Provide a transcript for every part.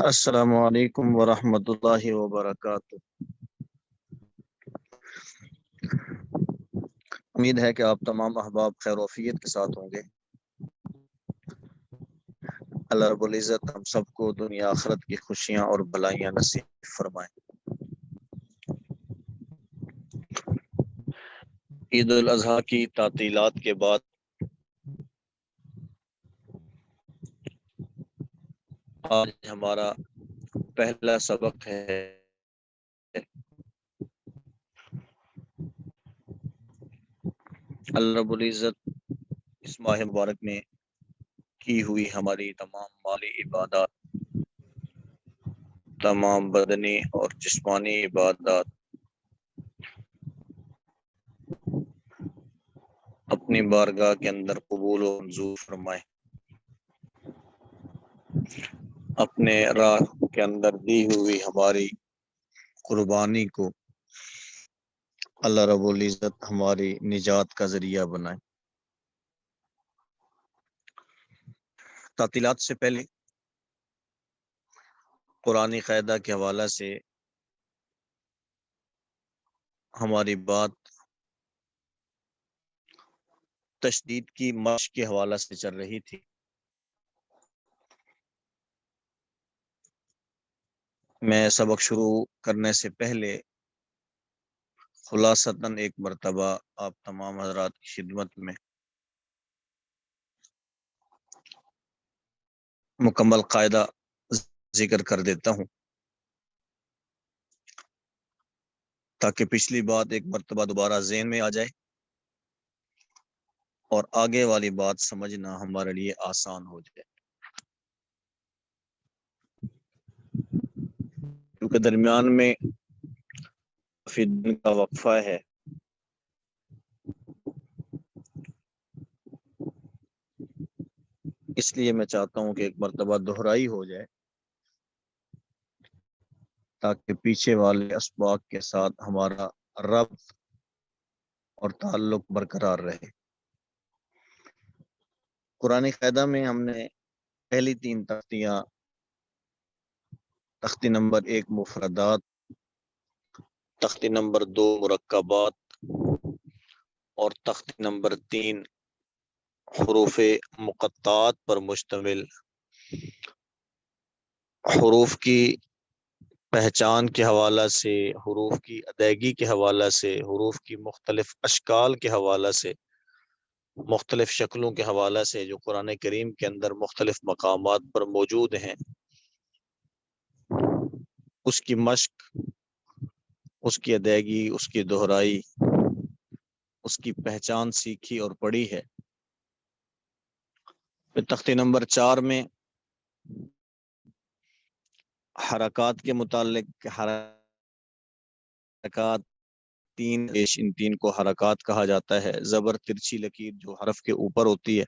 السلام علیکم ورحمۃ اللہ وبرکاتہ۔ امید ہے کہ آپ تمام احباب خیر و عافیت کے ساتھ ہوں گے۔ اللہ رب العزت ہم سب کو دنیا آخرت کی خوشیاں اور بھلائیاں نصیب فرمائیں۔ عید الاضحیٰ کی تعطیلات کے بعد آج ہمارا پہلا سبق ہے اللہ رب العزت اس ماہ مبارک میں کی ہوئی ہماری تمام مالی عبادات، تمام بدنی اور جسمانی عبادات اپنی بارگاہ کے اندر قبول و منظور فرمائے۔ اپنے راہ کے اندر دی ہوئی ہماری قربانی کو اللہ رب العزت ہماری نجات کا ذریعہ بنائے۔ تعطیلات سے پہلے قرآنی قاعدہ کے حوالے سے ہماری بات تشدید کی مشق کے حوالے سے چل رہی تھی۔ میں سبق شروع کرنے سے پہلے خلاصتاً ایک مرتبہ آپ تمام حضرات کی خدمت میں مکمل قاعدہ ذکر کر دیتا ہوں تاکہ پچھلی بات ایک مرتبہ دوبارہ ذہن میں آ جائے اور آگے والی بات سمجھنا ہمارے لیے آسان ہو جائے، کیونکہ درمیان میں کافی دن کا وقفہ ہے۔ اس لیے میں چاہتا ہوں کہ ایک مرتبہ دہرائی ہو جائے تاکہ پیچھے والے اسباق کے ساتھ ہمارا ربط اور تعلق برقرار رہے۔ قرآن قاعدہ میں ہم نے پہلی 3 تختیاں، تختی نمبر 1 مفردات، تختی نمبر 2 مرکبات اور تختی نمبر 3 حروف مقطعات پر مشتمل حروف کی پہچان کے حوالہ سے، حروف کی ادائیگی کے حوالہ سے، حروف کی مختلف اشکال کے حوالہ سے، مختلف شکلوں کے حوالہ سے جو قرآن کریم کے اندر مختلف مقامات پر موجود ہیں، اس کی مشق، اس کی ادائیگی، اس کی دہرائی، اس کی پہچان سیکھی اور پڑھی ہے۔ پھر تختی نمبر 4 میں حرکات کے متعلق حرکات 3 ان 3 کو حرکات کہا جاتا ہے۔ زبر ترچھی لکیر جو حرف کے اوپر ہوتی ہے،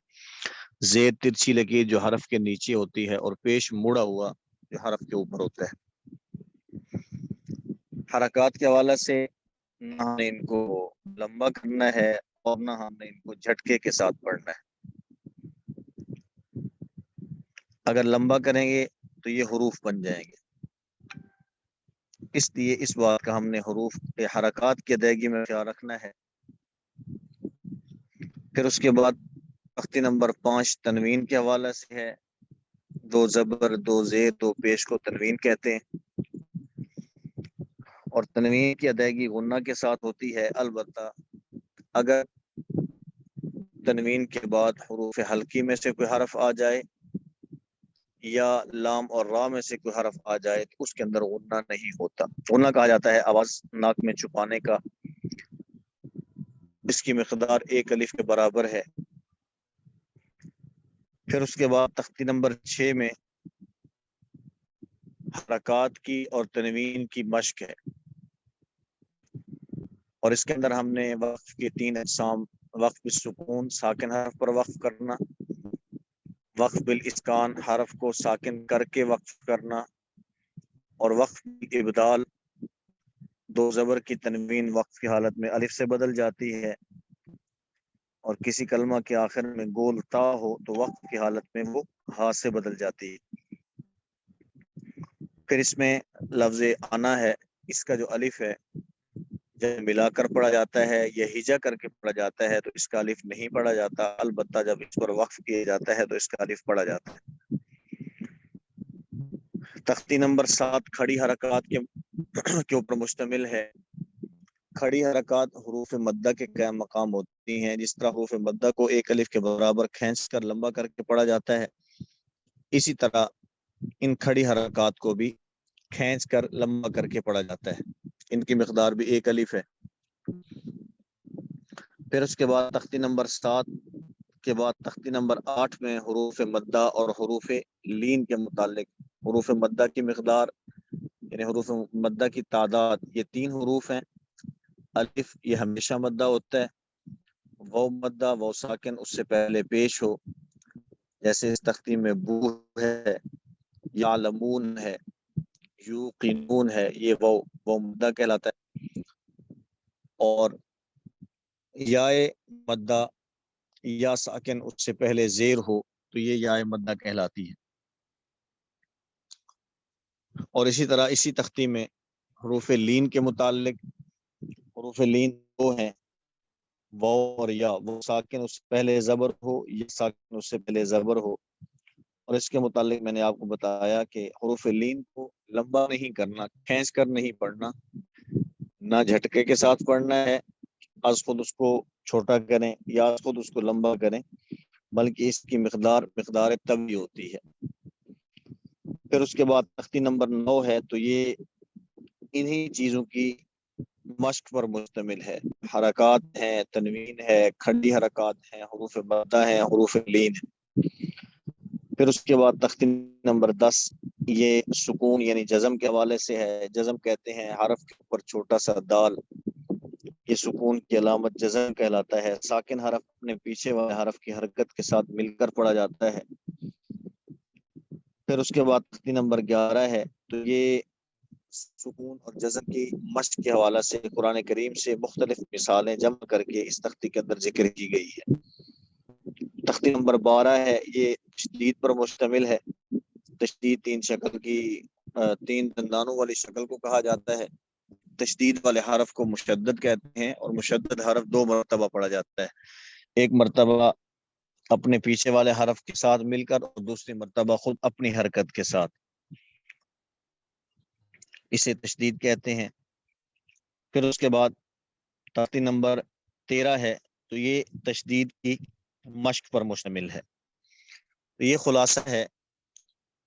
زید ترچھی لکیر جو حرف کے نیچے ہوتی ہے، اور پیش مڑا ہوا جو حرف کے اوپر ہوتا ہے۔ حرکات کے حوالے سے نہ ہم نے ان کو لمبا کرنا ہے اور نہ ہم نے ان کو جھٹکے کے ساتھ پڑھنا ہے۔ اگر لمبا کریں گے تو یہ حروف بن جائیں گے، اس لیے اس بات کا ہم نے حروف کے حرکات کی ادائیگی میں خیال رکھنا ہے۔ پھر اس کے بعد تختی نمبر 5 تنوین کے حوالے سے ہے۔ 2 زبر 2 زیر 2 پیش کو تنوین کہتے ہیں، اور تنوین کی ادائیگی غنہ کے ساتھ ہوتی ہے، البتہ اگر تنوین کے بعد حروف حلقی میں سے کوئی حرف آ جائے یا لام اور را میں سے کوئی حرف آ جائے تو اس کے اندر غنہ نہیں ہوتا۔ غنہ کہا جاتا ہے آواز ناک میں چھپانے کا، اس کی مقدار 1 الف کے برابر ہے۔ پھر اس کے بعد تختی نمبر 6 میں حرکات کی اور تنوین کی مشق ہے، اور اس کے اندر ہم نے وقف کے 3 اقسام: وقف بالسکون ساکن حرف پر وقف کرنا، وقف بالاسکان حرف کو ساکن کر کے وقف کرنا، اور وقف بالابدال 2 زبر کی تنوین وقف کی حالت میں الف سے بدل جاتی ہے، اور کسی کلمہ کے آخر میں گول تا ہو تو وقف کی حالت میں وہ ہا سے بدل جاتی ہے۔ پھر اس میں لفظ آنا ہے، اس کا جو الف ہے جب ملا کر پڑھا جاتا ہے یا ہجا کر کے پڑھا جاتا ہے تو اس کا الف نہیں پڑھا جاتا، البتہ جب اس پر وقف کیا جاتا ہے تو اس کا الف پڑھا جاتا ہے۔ تختی نمبر 7 کھڑی حرکات کے اوپر مشتمل ہے۔ کھڑی حرکات حروف مدہ کے قائم مقام ہوتی ہیں، جس طرح حروف مدہ کو ایک الف کے برابر کھینچ کر لمبا کر کے پڑھا جاتا ہے، اسی طرح ان کھڑی حرکات کو بھی کھینچ کر لمبا کر کے پڑھا جاتا ہے، ان کی مقدار بھی ایک الف ہے۔ پھر اس کے بعد تختی نمبر 7 کے بعد تختی نمبر 8 میں حروف مدہ اور حروف لین کے متعلق حروف مدہ کی مقدار یعنی حروف مدہ کی تعداد، یہ 3 حروف ہیں۔ الف یہ ہمیشہ مدہ ہوتا ہے، واو مدہ واو ساکن اس سے پہلے پیش ہو، جیسے اس تختی میں بو ہے، یعلمون ہے، یوقنون ہے، یہ واو مدہ کہلاتا ہے۔ اور یائے مدہ یا ساکن اس سے پہلے زیر ہو تو یہ یائے مدہ کہلاتی ہے۔ اور اسی طرح اسی تختی میں حروف لین کے متعلق حروف لین دو ہیں، واو اور یا، وہ ساکن اس سے پہلے زبر ہو یا ساکن اس سے پہلے زبر ہو۔ اور اس کے متعلق میں نے آپ کو بتایا کہ حروف لین کو لمبا نہیں کرنا، کھینچ کر نہیں پڑھنا، نہ جھٹکے کے ساتھ پڑھنا ہے از خود اس کو چھوٹا کریں یا از خود اس کو لمبا کریں، بلکہ اس کی مقدار طبی ہوتی ہے۔ پھر اس کے بعد تختی نمبر 9 ہے، تو یہ انہی چیزوں کی مشق پر مشتمل ہے، حرکات ہیں، تنوین ہے، کھڑی حرکات ہیں، حروف مدہ ہیں، حروف لین ہے۔ پھر اس کے بعد تختی نمبر 10 یہ سکون یعنی جزم کے حوالے سے ہے۔ جزم کہتے ہیں حرف کے اوپر چھوٹا سا دال، یہ سکون کی علامت جزم کہلاتا ہے۔ ساکن حرف اپنے پیچھے والے حرف کی حرکت کے ساتھ مل کر پڑھا جاتا ہے۔ پھر اس کے بعد تختی نمبر 11 ہے، تو یہ سکون اور جزم کی مشق کے حوالے سے قرآن کریم سے مختلف مثالیں جمع کر کے اس تختی کے اندر ذکر کی گئی ہے۔ تختی نمبر 12 ہے، یہ تشدید پر مشتمل ہے۔ تشدید 3 شکل کی 3 دندانوں والی شکل کو کہا جاتا ہے۔ تشدید والے حرف کو مشدد کہتے ہیں، اور مشدد حرف 2 مرتبہ پڑھا جاتا ہے، ایک مرتبہ اپنے پیچھے والے حرف کے ساتھ مل کر اور دوسری مرتبہ خود اپنی حرکت کے ساتھ، اسے تشدید کہتے ہیں۔ پھر اس کے بعد تختی نمبر 13 ہے، تو یہ تشدید کی مشق پر مشتمل ہے۔ تو یہ خلاصہ ہے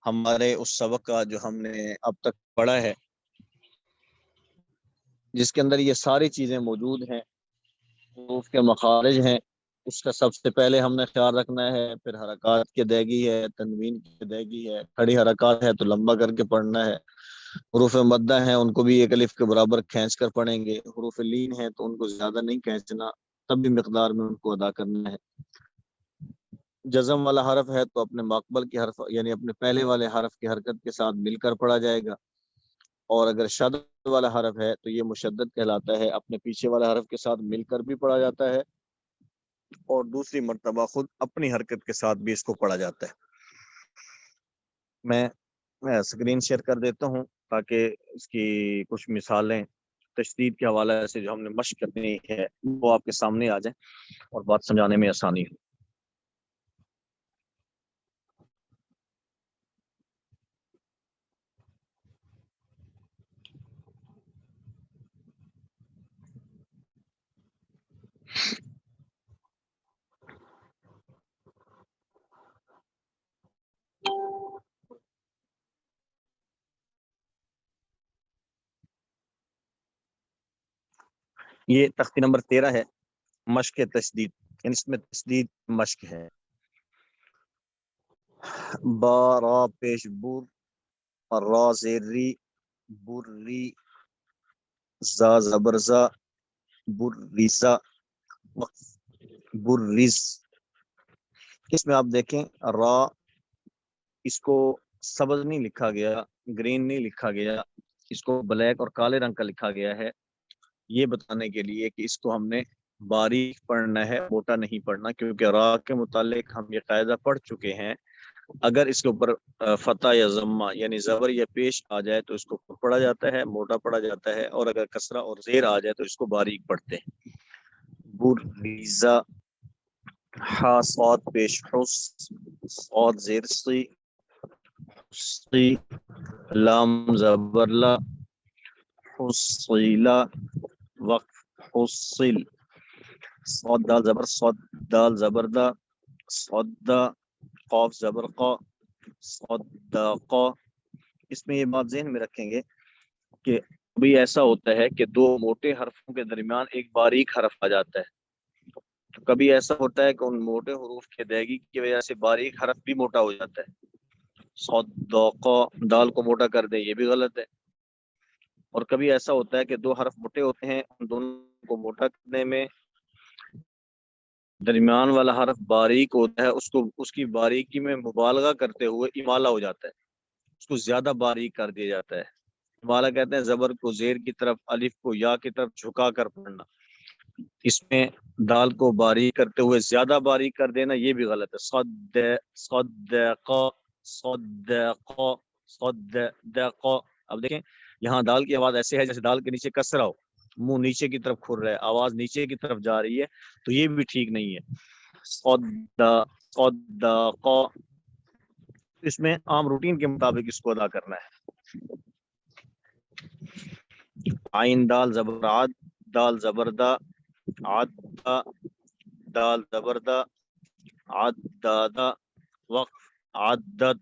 ہمارے اس سبق کا جو ہم نے اب تک پڑھا ہے، جس کے اندر یہ ساری چیزیں موجود ہیں۔ حروف کے مخارج ہیں، اس کا سب سے پہلے ہم نے خیال رکھنا ہے، پھر حرکات کی ادائیگی ہے، تنوین کی ادائیگی ہے، کھڑی حرکات ہے تو لمبا کر کے پڑھنا ہے، حروف مدہ ہیں ان کو بھی ایک الف کے برابر کھینچ کر پڑھیں گے، حروف لین ہیں تو ان کو زیادہ نہیں کھینچنا، تب بھی مقدار میں ان کو ادا کرنا ہے۔ جزم والا حرف ہے تو اپنے ماقبل کے حرف یعنی اپنے پہلے والے حرف کی حرکت کے ساتھ مل کر پڑھا جائے گا، اور اگر شد والا حرف ہے تو یہ مشدد کہلاتا ہے، اپنے پیچھے والے حرف کے ساتھ مل کر بھی پڑھا جاتا ہے اور دوسری مرتبہ خود اپنی حرکت کے ساتھ بھی اس کو پڑھا جاتا ہے۔ میں اسکرین شیئر کر دیتا ہوں تاکہ اس کی کچھ مثالیں تشدید کے حوالے سے جو ہم نے مشق کرنی ہے وہ آپ کے سامنے آ جائیں اور بات سمجھانے میں آسانی ہو۔ یہ تختی نمبر 13 ہے، مشق تشدید، یعنی اس میں تشدید مشق ہے۔ با را پیش بور، را زیری، بری، زا زبرزا، بریزا، بریز۔ اس میں آپ دیکھیں را، اس کو سبز نہیں لکھا گیا، گرین نہیں لکھا گیا، اس کو بلیک اور کالے رنگ کا لکھا گیا ہے، یہ بتانے کے لیے کہ اس کو ہم نے باریک پڑھنا ہے، موٹا نہیں پڑھنا، کیونکہ را کے متعلق ہم یہ قاعدہ پڑھ چکے ہیں اگر اس کے اوپر فتح یا ضمہ یعنی زبر یا پیش آ جائے تو اس کو پڑھا جاتا ہے، موٹا پڑھا جاتا ہے، اور اگر کسرہ اور زیر آ جائے تو اس کو باریک پڑھتے ہیں۔ بریزا، ہا صاد پیش حس، صاد زیر سی، سی، لام زبر لا، حصیلا، وقف حصل، صاد دال زبر صاد دال زبر دا، صاد دا، قاف زبر قا، صاد دا قا۔ اس میں یہ بات ذہن میں رکھیں گے کہ ابھی ایسا ہوتا ہے کہ دو موٹے حرفوں کے درمیان ایک باریک حرف آ جاتا ہے، تو کبھی ایسا ہوتا ہے کہ ان موٹے حروف کی ادائیگی کی وجہ سے باریک حرف بھی موٹا ہو جاتا ہے، صدق، دال کو موٹا کر دیں، یہ بھی غلط ہے۔ اور کبھی ایسا ہوتا ہے کہ دو حرف موٹے ہوتے ہیں، ان دونوں کو موٹا کرنے میں درمیان والا حرف باریک ہوتا ہے، اس کی باریکی میں مبالغہ کرتے ہوئے امالہ ہو جاتا ہے، اس کو زیادہ باریک کر دیا جاتا ہے۔ امالہ کہتے ہیں زبر کو زیر کی طرف، الف کو یا کی طرف جھکا کر پڑھنا، اس میں دال کو باریک کرتے ہوئے زیادہ باریک کر دینا یہ بھی غلط ہے۔ صدق، صدق، صدق۔ اب دیکھیں یہاں دال کی آواز ایسے ہے جیسے دال کے نیچے کسرہ ہو، منہ نیچے کی طرف کھر رہا ہے، آواز نیچے کی طرف جا رہی ہے، تو یہ بھی ٹھیک نہیں ہے۔ صدق، اس میں عام روٹین کے مطابق اس کو ادا کرنا ہے۔ عین دال زبر عاد، دال زبردہ، عدہ، دال زبردہ، عددہ، وقف عدد،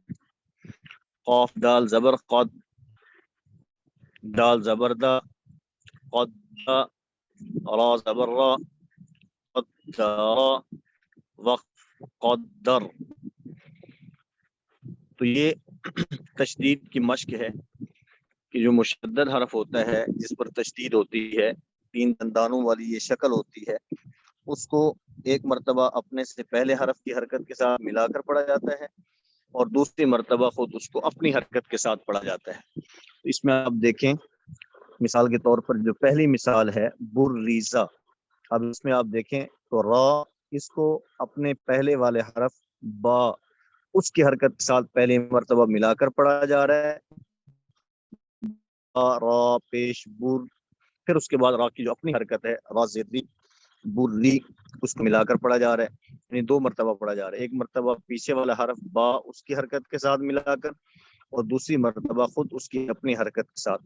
قاف دال زبر قد، دال زبردہ، قد، را زبر را، قدر، وقف قدر۔ تو یہ تشدید کی مشق ہے کہ جو مشدد حرف ہوتا ہے جس پر تشدید ہوتی ہے، تین دندانوں والی یہ شکل ہوتی ہے، اس کو ایک مرتبہ اپنے سے پہلے حرف کی حرکت کے ساتھ ملا کر پڑھا جاتا ہے اور دوسری مرتبہ خود اس کو اپنی حرکت کے ساتھ پڑھا جاتا ہے۔ اس میں آپ دیکھیں مثال کے طور پر جو پہلی مثال ہے بریزا، اب اس میں آپ دیکھیں تو را، اس کو اپنے پہلے والے حرف با اس کی حرکت کے ساتھ پہلی مرتبہ ملا کر پڑھا جا رہا ہے، را پیش بر، پھر اس کے بعد را کی جو اپنی حرکت ہے را زیدی بری، اس کو ملا کر پڑھا جا رہا ہے، یعنی دو مرتبہ پڑھا جا رہا ہے، ایک مرتبہ پیچھے والا حرف با اس کی حرکت کے ساتھ ملا کر اور دوسری مرتبہ خود اس کی اپنی حرکت کے ساتھ۔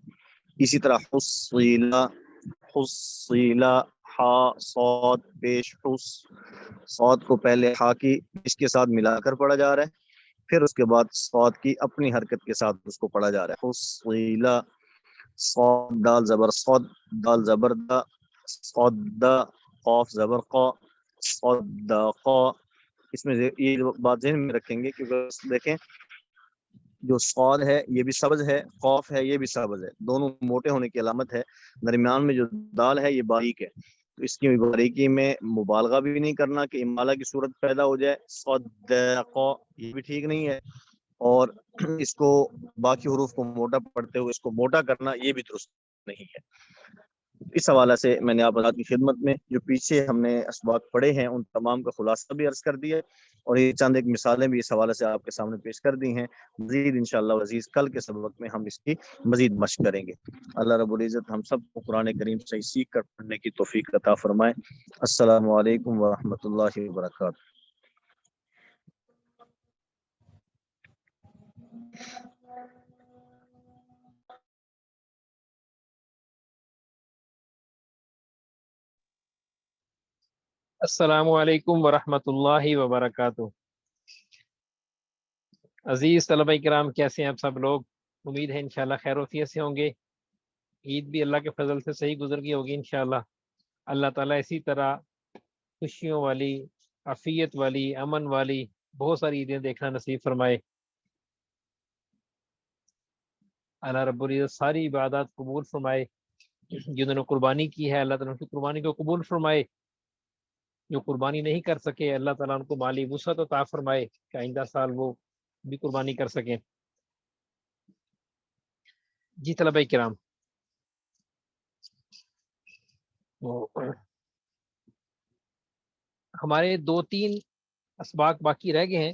اسی طرح حصیلا، حصیلا، ہا صاد پیش حس، صاد کو پہلے ہا کی اس کے ساتھ ملا کر پڑھا جا رہا ہے، پھر اس کے بعد صاد کی اپنی حرکت کے ساتھ اس کو پڑھا جا رہا ہے۔ حصیلا، صاد دال زبر صاد، دال زبر دا، صاد، قاف زبر قا، صدق۔ اس میں یہ بات ذہن میں رکھیں گے کیونکہ دیکھیں جو صاد ہے یہ بھی سبز ہے، قاف ہے یہ بھی سبز ہے، دونوں موٹے ہونے کی علامت ہے، درمیان میں جو دال ہے یہ باریک ہے، تو اس کی باریکی میں مبالغہ بھی نہیں کرنا کہ امالہ کی صورت پیدا ہو جائے، صدق، یہ بھی ٹھیک نہیں ہے، اور اس کو باقی حروف کو موٹا پڑھتے ہوئے اس کو موٹا کرنا یہ بھی درست نہیں ہے۔ اس حوالے سے میں نے آپ حضرات کی خدمت میں جو پیچھے ہم نے اسباق پڑھے ہیں ان تمام کا خلاصہ بھی عرض کر دیا اور یہ چند ایک مثالیں بھی اس حوالے سے آپ کے سامنے پیش کر دی ہیں۔ مزید انشاءاللہ عزیز کل کے سبق میں ہم اس کی مزید مشق کریں گے۔ اللہ رب العزت ہم سب کو قرآن کریم صحیح سیکھ کر پڑھنے کی توفیق عطا فرمائے۔ السلام علیکم ورحمۃ اللہ وبرکاتہ۔ السلام علیکم ورحمۃ اللہ وبرکاتہ۔ عزیز طلبہ کرام، کیسے ہیں آپ سب لوگ؟ امید ہے انشاءاللہ خیر و عافیت سے ہوں گے۔ عید بھی اللہ کے فضل سے صحیح گزر گئی ہوگی انشاءاللہ۔ اللہ تعالیٰ اسی طرح خوشیوں والی، عافیت والی، امن والی بہت ساری عیدیں دیکھنا نصیب فرمائے۔ اللہ رب العزت ساری عبادات قبول فرمائے۔ جنہوں نے قربانی کی ہے اللہ تعالیٰ ان کی قربانی کو قبول فرمائے۔ جو قربانی نہیں کر سکے اللہ تعالیٰ ان کو مالی وسعت عطا فرمائے کہ آئندہ سال وہ بھی قربانی کر سکیں۔ جی طلبہ کرام، ہمارے 2-3 اسباق باقی رہ گئے ہیں،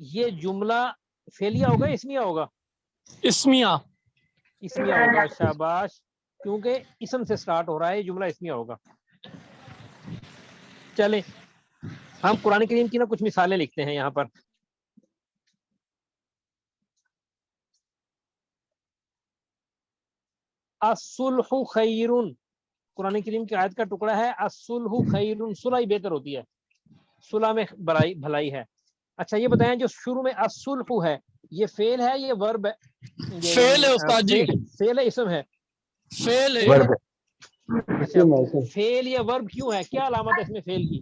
یہ جملہ فعلیہ ہوگا اسمیہ ہوگا؟ اسمیہ. اسمیہ ہوگا، شاباش، کیونکہ اسم سے سٹارٹ ہو رہا ہے، یہ جملہ اسمیہ ہوگا۔ چلیں ہم قرآن کریم کی نا کچھ مثالیں لکھتے ہیں یہاں پر۔ الصلح خیر، قرآن کریم کی آیت کا ٹکڑا ہے، الصلح خیر، صلح بہتر ہوتی ہے، صلح میں بھلائی ہے۔ اچھا یہ بتائیں جو شروع میں الصلح ہے، یہ فعل ہے یہ ورب ہے؟ فعل ہے استاد جی. فعل ہے اسم ہے؟ فعل ہے. ورب اچھا فعل یا ورب کیوں ہے، کیا علامت ہے اس میں فعل کی؟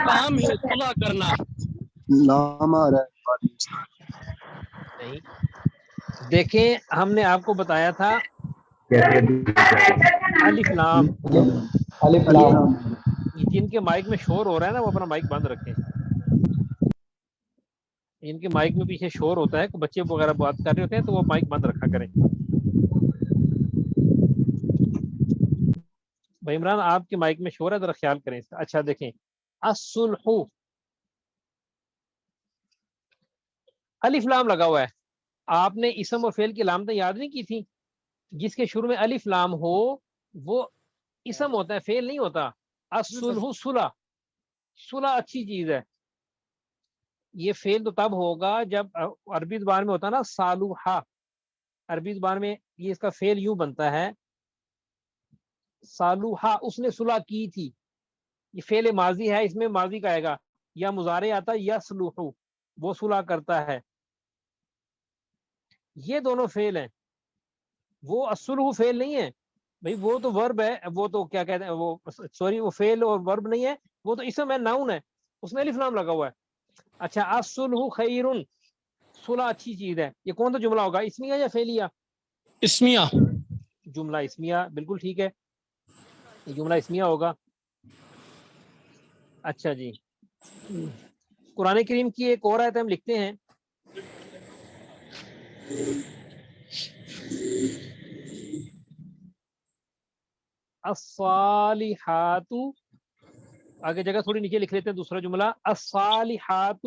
کام ہے صلح کرنا. نام آ رہا ہے نہیں، دیکھیں ہم نے آپ کو بتایا تھا الف لام، الف لام. جن کے مائک میں شور ہو رہا ہے نا وہ اپنا مائک بند رکھیں، جن کے مائک میں پیچھے شور ہوتا ہے، بچے وغیرہ بات کر رہے ہوتے ہیں تو وہ مائک بند رکھا کریں۔ بھائی عمران آپ کے مائک میں شور ہے ذرا خیال کریں اس کا۔ اچھا دیکھیں الصلح، الف لام لگا ہوا ہے، آپ نے اسم اور فعل کی علامتیں یاد نہیں کی تھی؟ جس کے شروع میں الف لام ہو وہ اسم ہوتا ہے، فعل نہیں ہوتا۔ الصلح صلح، صلح اچھی چیز ہے، یہ فعل تو تب ہوگا جب عربی زبان میں ہوتا ہے نا صالحہ، عربی زبان میں یہ اس کا فعل یوں بنتا ہے صالحہ، اس نے صلح کی تھی، یہ فعل ماضی ہے، اس میں ماضی کا آئے گا، یا مضارع آتا ہے یصلح، وہ صلح کرتا ہے، یہ دونوں فعل ہیں، وہ الصلح فعل نہیں ہے بھائی، وہ تو ورب ہے، وہ تو کیا کہتے ہیں وہ، سوری وہ فعل اور ورب نہیں ہے، وہ تو اسم ہے، ناؤن ہے، اس میں الف لام لگا ہوا ہے۔ اچھا الصلح خیر، صلح اچھی چیز ہے، یہ کون سا جملہ ہوگا، اسمیہ یا فعلیہ؟ اسمیہ. جملہ اسمیہ، بالکل ٹھیک ہے، یہ جملہ اسمیہ ہوگا۔ اچھا جی قرآن کریم کی ایک اور آیت ہم لکھتے ہیں، الصالحات، آگے جگہ تھوڑی نیچے لکھ لیتے ہیں دوسرا جملہ، الصالحات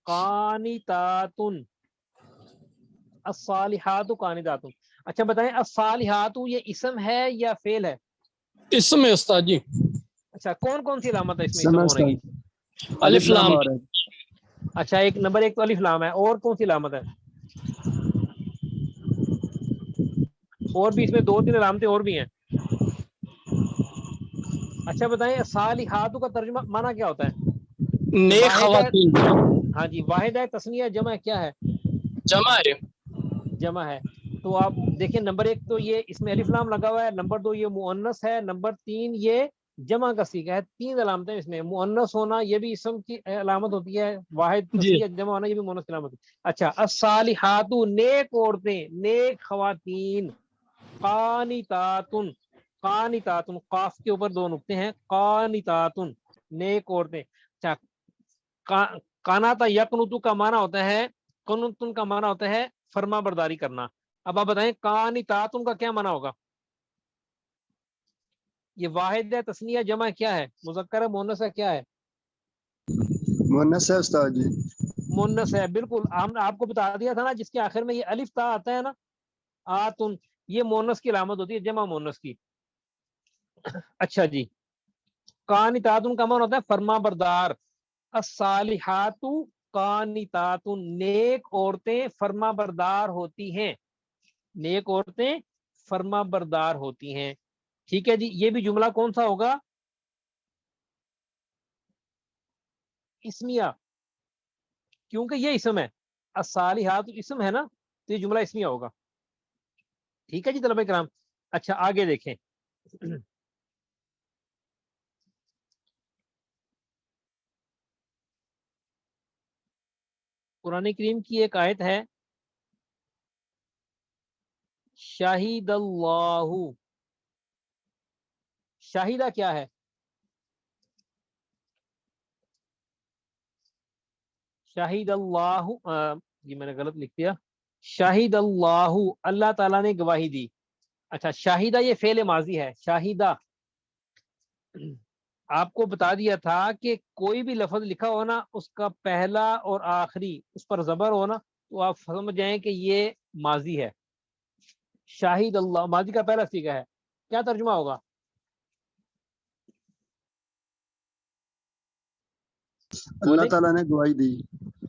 قانتات، الصالحات قانتات۔ اچھا بتائیں الصالحات یہ اسم ہے یا فعل ہے؟ اسم ہے استاد جی. اچھا کون کون سی علامت ہے اس میں اسم ہونے کی؟ الف لام. آ رہا ہے. اچھا ایک نمبر ایک تو الف لام ہے، اور کون سی علامت ہے؟ اور بھی اس میں دو تین علامتیں اور بھی ہیں۔ اچھا بتائیں صالحات کا ترجمہ معنی کیا ہوتا ہے؟ نیک واحد ہے، خواتین. ہاں جی، واحد ہے، تثنیہ جمع کیا ہے؟ جمع ہے. جمع ہے۔ تو آپ دیکھیں نمبر ایک تو یہ اس میں الف لام لگا ہوا ہے، نمبر دو یہ مؤنث ہے، نمبر تین یہ جمع کا صیغہ ہے، تین علامتیں اس میں، مؤنث ہونا یہ بھی اسم کی علامت ہوتی ہے، واحد جی. تثنیہ جمع ہونا یہ بھی مؤنث کی علامت ہوتی ہے۔ اچھا الصالحات نیک عورتیں، نیک خواتین، قانتاتن، قانتاتن قاف کے اوپر دو نقطے ہیں، قانتاتن نیک عورتیں۔ اچھا قاناتا یقنتو کا معنی ہوتا ہے، قنتن کا معنی ہوتا ہے فرما برداری کرنا۔ اب آپ بتائیں قانتاتن کا کیا معنی ہوگا؟ یہ واحد ہے، تثنیہ جمع کیا ہے، مذکر ہے مؤنث ہے، کیا ہے؟ مؤنث ہے استاد جی. مؤنث ہے، بالکل، ہم نے آپ کو بتا دیا تھا نا جس کے آخر میں یہ الف تا آتا ہے نا آتن، یہ مؤنث کی علامت ہوتی ہے، جمع مؤنث کی۔ اچھا جی قانتاتن کا معنی ہوتا ہے فرما بردار، الصالحات قانتات نیک عورتیں فرما بردار ہوتی ہیں، نیک عورتیں فرما بردار ہوتی ہیں۔ ٹھیک ہے جی، یہ بھی جملہ کون سا ہوگا؟ اسمیہ، کیونکہ یہ اسم ہے، الصالحات اسم ہے نا تو یہ جملہ اسمیہ ہوگا۔ ٹھیک ہے جی طلبہ کرام۔ اچھا آگے دیکھیں قرآن کریم کی ایک آیت ہے شاہد اللہ، شاہدہ کیا ہے؟ شاہد اللہ، جی میں نے غلط لکھ دیا، شاہد اللہ، اللہ تعالیٰ نے گواہی دی، اچھا شاہدہ یہ فعل ماضی ہے. شاہدہ آپ کو بتا دیا تھا کہ کوئی بھی لفظ لکھا ہو نا اس کا پہلا اور آخری اس پر زبر ہو نا تو آپ سمجھ جائیں کہ یہ ماضی ہے. شاہد اللہ ماضی کا پہلا صیغہ ہے. کیا ترجمہ ہوگا؟ اللہ تعالیٰ نے گواہی دی.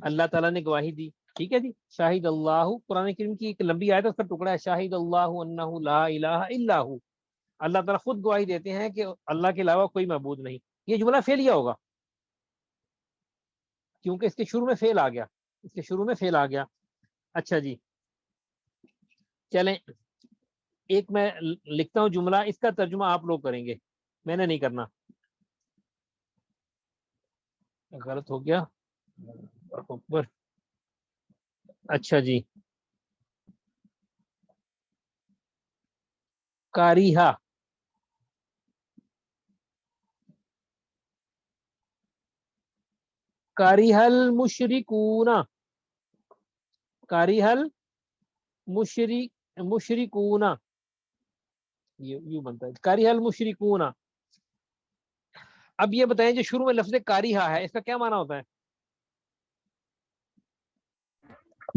اللہ تعالیٰ نے گواہی دی. ٹھیک ہے جی. شاہد اللہ قرآن کریم کی ایک لمبی آیت ہے اس کا ٹکڑا ہے. شاہد اللہ انہ لا الہ الا ہو. اللہ تعالیٰ خود گواہی دیتے ہیں کہ اللہ کے علاوہ کوئی معبود نہیں. یہ جملہ فعلیہ ہوگا کیونکہ اس کے شروع میں فعل آ گیا. اس کے شروع میں فعل آ گیا. اچھا جی چلیں ایک میں لکھتا ہوں جملہ, اس کا ترجمہ آپ لوگ کریں گے, میں نے نہیں کرنا. غلط ہو گیا. اوپر. اچھا جی کاریہا کاریہل مشرکون. کاریہل مشرکون یوں بنتا ہے کاریہل مشرکون. اب یہ بتائیں جو شروع میں لفظ کاریہا ہے اس کا کیا معنی ہوتا ہے؟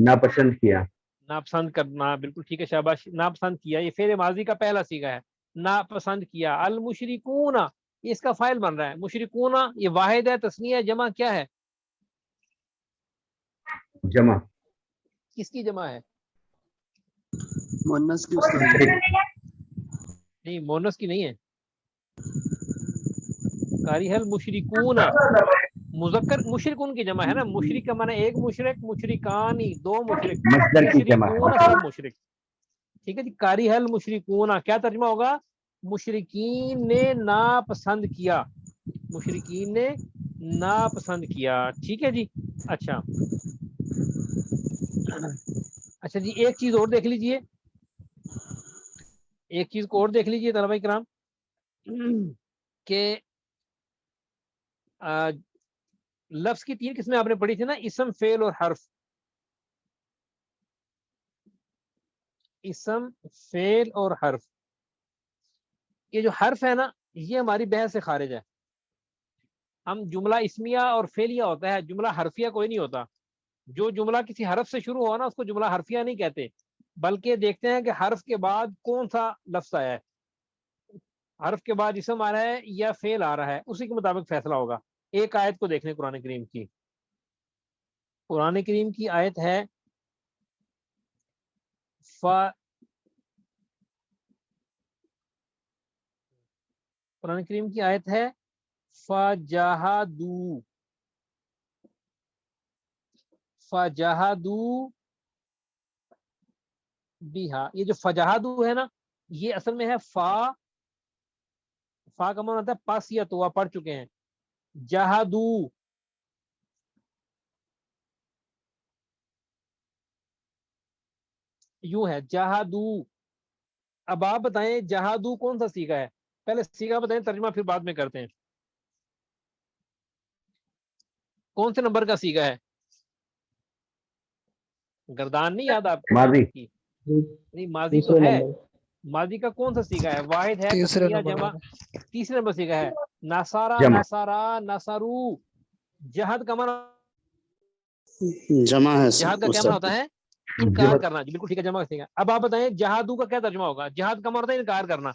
ناپسند کیا. ناپسند کرنا. بالکل ٹھیک ہے شاباش. ناپسند کیا یہ فعل ماضی کا پہلا صیغہ ہے. ناپسند کیا. المشرکون یہ اس کا فاعل بن رہا ہے. مشرکون یہ واحد ہے, تثنیہ ہے, جمع کیا ہے؟ جمع. کس کی جمع ہے؟ مؤنث کی استاد جی. نہیں مونس کی نہیں ہے. کاریہل مشرکون مذکر مشرکون کی جمع ہے نا. مشرک کا معنی ایک مشرک, مشرکانی دو مشرک, مصدر کی جمع. مشرکون سب مشرک. ٹھیک ہے جی. کاریہل مشرکون کیا ترجمہ ہوگا؟ مشرکین نے ناپسند کیا. مشرکین نے ناپسند کیا. ٹھیک ہے جی. اچھا اچھا جی ایک چیز اور دیکھ لیجئے, ایک چیز کو اور دیکھ لیجئے طلبہ کرام کہ لفظ کی تین قسمیں آپ نے پڑھی تھی نا, اسم فعل اور حرف. اسم فعل اور حرف. یہ جو حرف ہے نا یہ ہماری بحث سے خارج ہے. ہم جملہ اسمیہ اور فعلیہ ہوتا ہے, جملہ حرفیہ کوئی نہیں ہوتا. جو جملہ کسی حرف سے شروع ہوا نا اس کو جملہ حرفیہ نہیں کہتے, بلکہ دیکھتے ہیں کہ حرف کے بعد کون سا لفظ آیا ہے. حرف کے بعد اسم آ رہا ہے یا فعل آ رہا ہے, اسی کے مطابق فیصلہ ہوگا. ایک آیت کو دیکھنے قرآن کریم کی. قرآن کریم کی آیت ہے قرآن کریم کی آیت ہے فجاہدوا. فجاہدوا بہا. یہ جو فجاہدوا ہے نا یہ اصل میں ہے فا کا معنی ہوتا ہے پاسیہ, تو آپ پڑھ چکے ہیں. جہادو یوں ہے جہادو. اب آپ بتائیں جہادو کون سا صیغہ ہے؟ پہلے صیغہ بتائیں, ترجمہ پھر بعد میں کرتے ہیں. کون سے نمبر کا صیغہ ہے؟ گردان نہیں یاد آپ کو؟ ماضی. نہیں ماضی تو ہے. ماضی کا کون سا صیغہ ہے؟ واحد ہے, تسنیہ جمع. تیسرے نمبر صیغہ ہے نصارا. جمع. نصارا نصرو. جہاد کا معنی جمع ہے. جہاد کا کیا معنی ہوتا ہے؟ انکار کرنا. جی بالکل ٹھیک ہے, جمع صیغہ. اب آپ بتائیں جہادو کا کیا ترجمہ ہوگا؟ جہاد کا معنی ہوتا ہے انکار کرنا.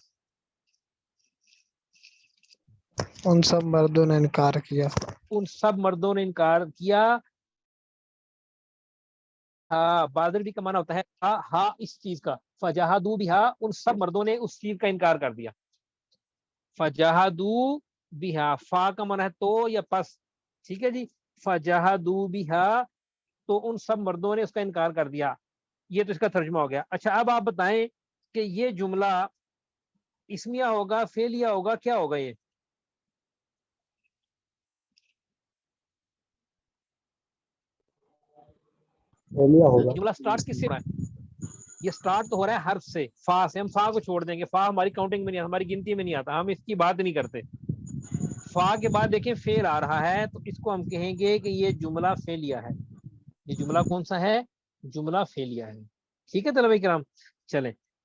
ان سب مردوں نے انکار کیا. ان سب مردوں نے انکار کیا. بادل کا معنی ہوتا ہے ہا اس چیز کا. فجاہدوا بہا ان سب مردوں نے اس چیز کا انکار کر دیا. فجاہدوا بہا فا کا معنی ہے تو یا پس. ٹھیک ہے جی. فجاہدوا بہا تو ان سب مردوں نے اس کا انکار کر دیا. یہ تو اس کا ترجمہ ہو گیا. اچھا اب آپ بتائیں کہ یہ جملہ اسمیہ ہوگا, فعلیہ ہوگا, کیا ہوگا؟ یہ جملہ سٹارٹ کس سے ہو رہا ہے؟ یہ سٹارٹ تو ہو رہا ہے حرف سے, فا سے. ہم فا کو چھوڑ دیں گے, فا ہماری کاؤنٹنگ میں نہیں, ہماری گنتی میں نہیں آتا, ہم اس کی بات نہیں کرتے. فا کے بعد دیکھیں فعل آ رہا ہے تو اس کو ہم کہیں گے کہ یہ جملہ فعلیہ ہے. یہ جملہ کون سا ہے؟ جملہ فعلیہ ہے. ٹھیک ہے طلبہ کرام. چلیں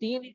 3,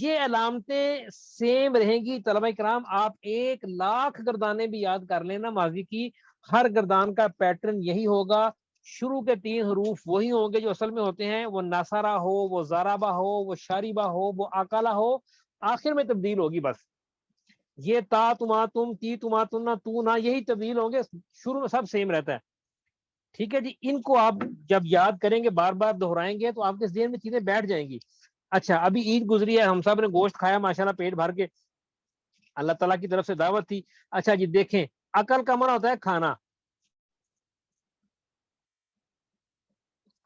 یہ علامتیں سیم رہیں گی طلبہ کرام. آپ 1,00,000 گردانیں بھی یاد کر لینا ماضی کی, ہر گردان کا پیٹرن یہی ہوگا. شروع کے 3 حروف وہی ہوں گے جو اصل میں ہوتے ہیں, وہ ناصرہ ہو, وہ زارابہ ہو, وہ شاربہ ہو, وہ آکالہ ہو, آخر میں تبدیل ہوگی بس. یہ تا تما تم, تی تما تنا, تو نا, یہی تبدیل ہوں گے, شروع میں سب سیم رہتا ہے. ٹھیک ہے جی, ان کو آپ جب یاد کریں گے, بار بار دہرائیں گے, تو آپ کے ذہن میں چیزیں بیٹھ جائیں گی. اچھا, ابھی عید گزری ہے, ہم سب نے گوشت کھایا ماشاءاللہ پیٹ بھر کے, اللہ تعالیٰ کی طرف سے دعوت تھی. اچھا جی دیکھیں, عقل کا معنی ہوتا ہے کھانا,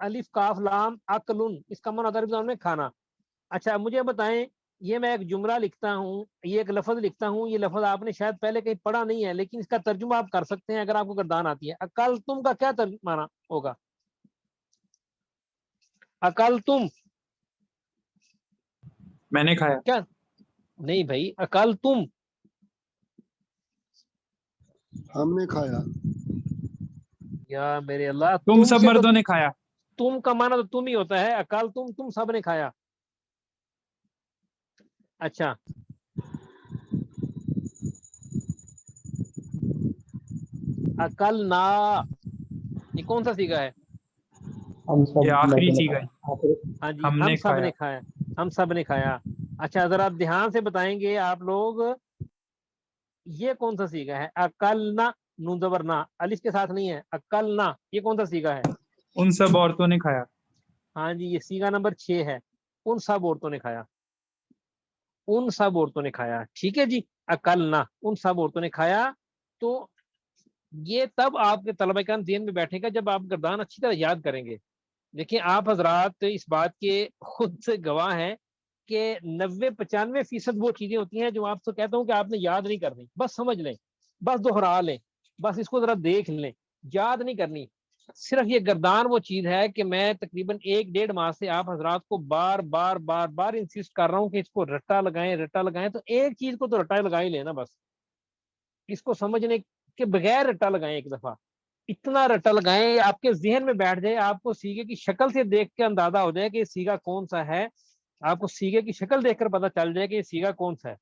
الف کاف لام عقلن, اس کا معنی ہوتا ہے عربی زبان میں کھانا. اچھا مجھے بتائیں, یہ میں ایک جملہ لکھتا ہوں, یہ ایک لفظ لکھتا ہوں, یہ لفظ آپ نے شاید پہلے کہیں پڑھا نہیں ہے, لیکن اس کا ترجمہ آپ کر سکتے ہیں اگر آپ کو گردان آتی ہے. عقل تم کا کیا معنی ہوگا؟ عقل تم, میں نے کھایا. کیا نہیں بھائی, عقل تم, ہم نے کھایا. یا میرے اللہ, تم سب سے تو مردوں نے کھایا. تم کا معنی تو تم ہی ہوتا ہے, عقل تم سب نے کھایا. اچھا, عقل نا, یہ کون سا سیگا ہے؟ ہم سب یہ آخری مردوں نے چیز ہے. کھایا. آخری ہاں جی, ہم ہم نے سب کھایا. نے کھایا, ہم سب نے کھایا. اچھا ذرا آپ دھیان سے بتائیں گے آپ لوگ, یہ کون سا سیگا ہے؟ عقلنا, نون زبر نا, الف کے ساتھ نہیں ہے, عقلنا, یہ کون سا سیگا ہے؟ ان سب عورتوں نے کھایا. ہاں جی, یہ سیگا نمبر 6 ہے, ان سب عورتوں نے کھایا, ان سب عورتوں نے کھایا. ٹھیک ہے جی, عقلنا, ان سب عورتوں نے کھایا. تو یہ تب آپ کے طلبہ کرام ذہن میں بیٹھے گا جب آپ گردان اچھی طرح یاد کریں گے. دیکھیں آپ حضرات اس بات کے خود سے گواہ ہیں کہ 90-95% وہ چیزیں ہوتی ہیں جو آپ سے کہتا ہوں کہ آپ نے یاد نہیں کرنی, بس سمجھ لیں, بس دہرا لیں, بس اس کو ذرا دیکھ لیں, یاد نہیں کرنی. صرف یہ گردان وہ چیز ہے کہ میں تقریباً 1-1.5 ماہ سے آپ حضرات کو بار بار بار بار انسسٹ کر رہا ہوں کہ اس کو رٹا لگائیں. تو ایک چیز کو تو رٹا لگا ہی لینا, بس اس کو سمجھنے کے بغیر رٹا لگائیں, ایک دفعہ اتنا رٹا لگائیں آپ کے ذہن میں بیٹھ جائے, آپ کو سیگے کی شکل سے دیکھ کے اندازہ ہو جائے کہ یہ سیگا کون سا ہے, آپ کو سیگے کی شکل دیکھ کر پتا چل جائے کہ یہ سیگا کون سا ہے.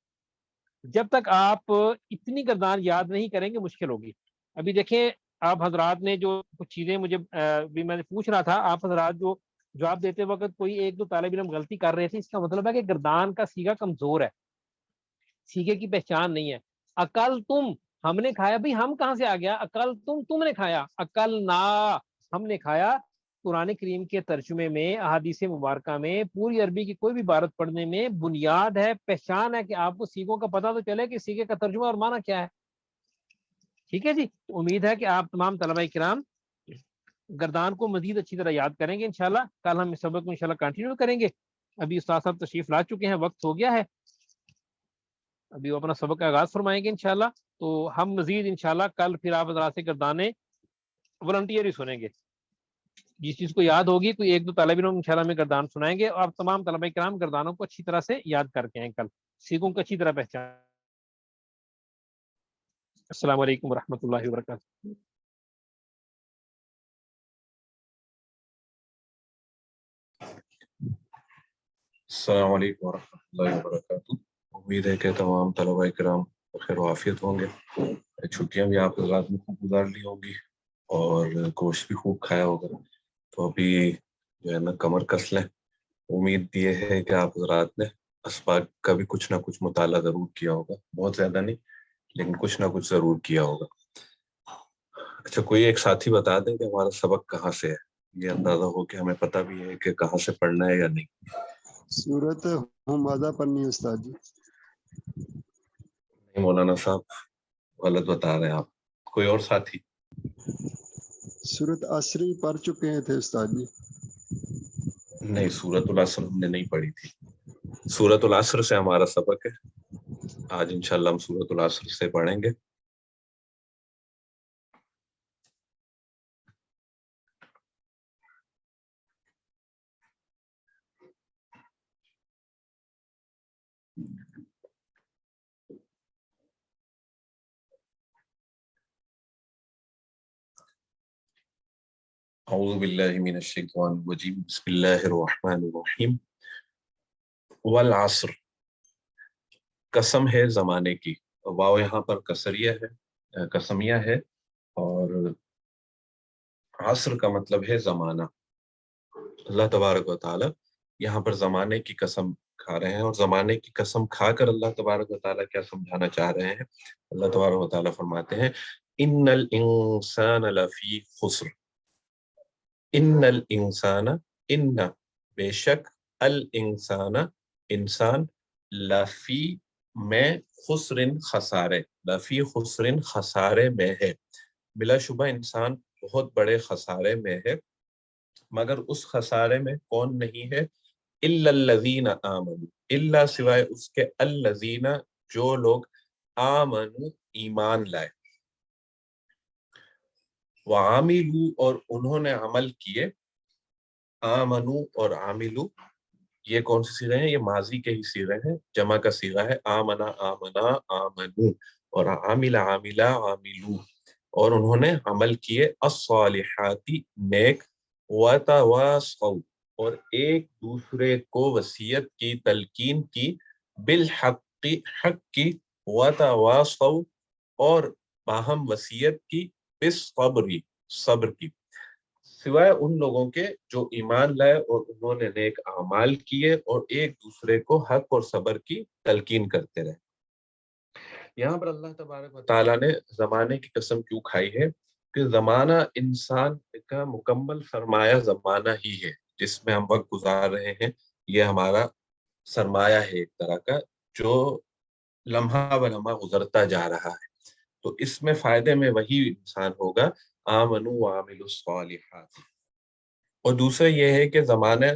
جب تک آپ اتنی گردان یاد نہیں کریں گے مشکل ہوگی. ابھی دیکھیں آپ حضرات نے جو کچھ چیزیں مجھے بھی میں نے پوچھ رہا تھا, آپ حضرات جو جواب دیتے وقت کوئی 1-2 طالب علم غلطی کر رہے تھے, اس کا مطلب ہے کہ گردان کا سیگا کمزور ہے, سیگے کی پہچان نہیں ہے. عقل تم, ہم نے کھایا, بھائی ہم کہاں سے آ گیا؟ عقل تم نے کھایا, عقل نا, ہم نے کھایا. قرآن کریم کے ترجمے میں, احادیث مبارکہ میں, پوری عربی کی کوئی بھی عبارت پڑھنے میں بنیاد ہے, پہچان ہے کہ آپ کو سیگوں کا پتہ تو چلے کہ سیگے کا ترجمہ اور معنی کیا ہے. ٹھیک ہے جی, امید ہے کہ آپ تمام طلبہ کرام گردان کو مزید اچھی طرح یاد کریں گے انشاءاللہ. کل ہم اس سبق کو انشاءاللہ کنٹینیو کریں گے. ابھی استاد صاحب تشریف لا چکے ہیں, وقت ہو گیا ہے, ابھی وہ اپنا سبق کا آغاز فرمائیں گے انشاءاللہ. تو ہم مزید انشاءاللہ کل پھر آپ حضرات سے گردانے والنٹیئر ہی سنیں گے. جس چیز کو یاد ہوگی کوئی 1-2 طالب علم انشاءاللہ ہمیں گردان سنائیں گے, اور آپ تمام طلبہ کرام گردانوں کو اچھی طرح سے یاد کر کے ہیں کل, سیگوں کو اچھی طرح پہچان. السلام علیکم ورحمۃ اللہ وبرکاتہ. السلام علیکم ورحمۃ اللہ وبرکاتہ. امید ہے کہ تمام طلبہ کرام خیر و عافیت ہوں گے. چھٹیاں بھی آپ حضرات میں خوب گزار لی ہوگی اور گوشت بھی خوب کھایا ہوگا. تو ابھی جو ہے نا کمر کس لیں. امید یہ ہے کہ آپ حضرات نے اسباق کا بھی کچھ نہ کچھ مطالعہ ضرور کیا ہوگا, بہت زیادہ نہیں لیکن کچھ نہ کچھ ضرور کیا ہوگا. اچھا, کوئی ایک ساتھی بتا دیں کہ ہمارا سبق کہاں سے ہے, یہ اندازہ ہو کہ ہمیں پتہ بھی ہے کہ کہاں سے پڑھنا ہے یا نہیں. صورت ہمازہ پڑھنی ہے استاد جی. نہیں مولانا صاحب, غلط بتا رہے ہیں آپ. کوئی اور ساتھی؟ صورت عصری پڑھ چکے ہیں تھے استاد جی. نہیں, سورۃ العصر ہم نے نہیں پڑھی تھی. سورۃ العصر سے ہمارا سبق ہے. آج انشاءاللہ ہم سورۃ العصر سے پڑھیں گے. اعوذ باللہ من الشیطان الرجیم. بسم اللہ الرحمن الرحیم. والعصر, قسم ہے زمانے کی، واو یہاں پر کسریہ ہے، قسمیہ ہے، اور عصر کا مطلب ہے زمانہ۔ اللہ تبارک و تعالی یہاں پر زمانے کی قسم کھا رہے ہیں، اور زمانے کی قسم کھا کر اللہ تبارک و تعالی کیا سمجھانا چاہ رہے ہیں؟ اللہ تبارک و تعالی فرماتے ہیں ان الانسان لفی خسر، ان الانسان، ان بے شک، الانسان انسان، لفی میں، خسرن خسارے، لفی خسرن خسارے میں ہے، بلا شبہ انسان بہت بڑے خسارے میں ہے، مگر اس خسارے میں کون نہیں ہے؟ الا الذین آمنوا، الا سوائے اس کے، الذین جو لوگ، آمنوا ایمان لائے، وعاملوا اور انہوں نے عمل کیے، آمنوا اور عاملوا یہ کون سی صیغے ہیں؟ یہ ماضی کے ہی صیغے ہیں، جمع کا صیغہ ہے، آمنا آمنا آمنوا، اور عامل عاملا عاملوا، اور انہوں نے عمل کیے، الصالحات نیک، وتواصوا اور ایک دوسرے کو وصیت کی، تلقین کی، بالحق حق کی، وتواصوا اور باہم وصیت کی، بالصبر صبر کی، سوائے ان لوگوں کے جو ایمان لائے اور انہوں نے نیک اعمال کیے اور ایک دوسرے کو حق اور صبر کی تلقین کرتے رہے۔ یہاں پر اللہ تبارک و تعالیٰ نے زمانے کی قسم کیوں کھائی ہے؟ کہ زمانہ انسان کا مکمل سرمایہ زمانہ ہی ہے، جس میں ہم وقت گزار رہے ہیں، یہ ہمارا سرمایہ ہے ایک طرح کا، جو لمحہ بہ لمحہ گزرتا جا رہا ہے، تو اس میں فائدے میں وہی انسان ہوگا، آمنوا وعملوا الصالحات۔ اور دوسرا یہ ہے کہ زمانہ،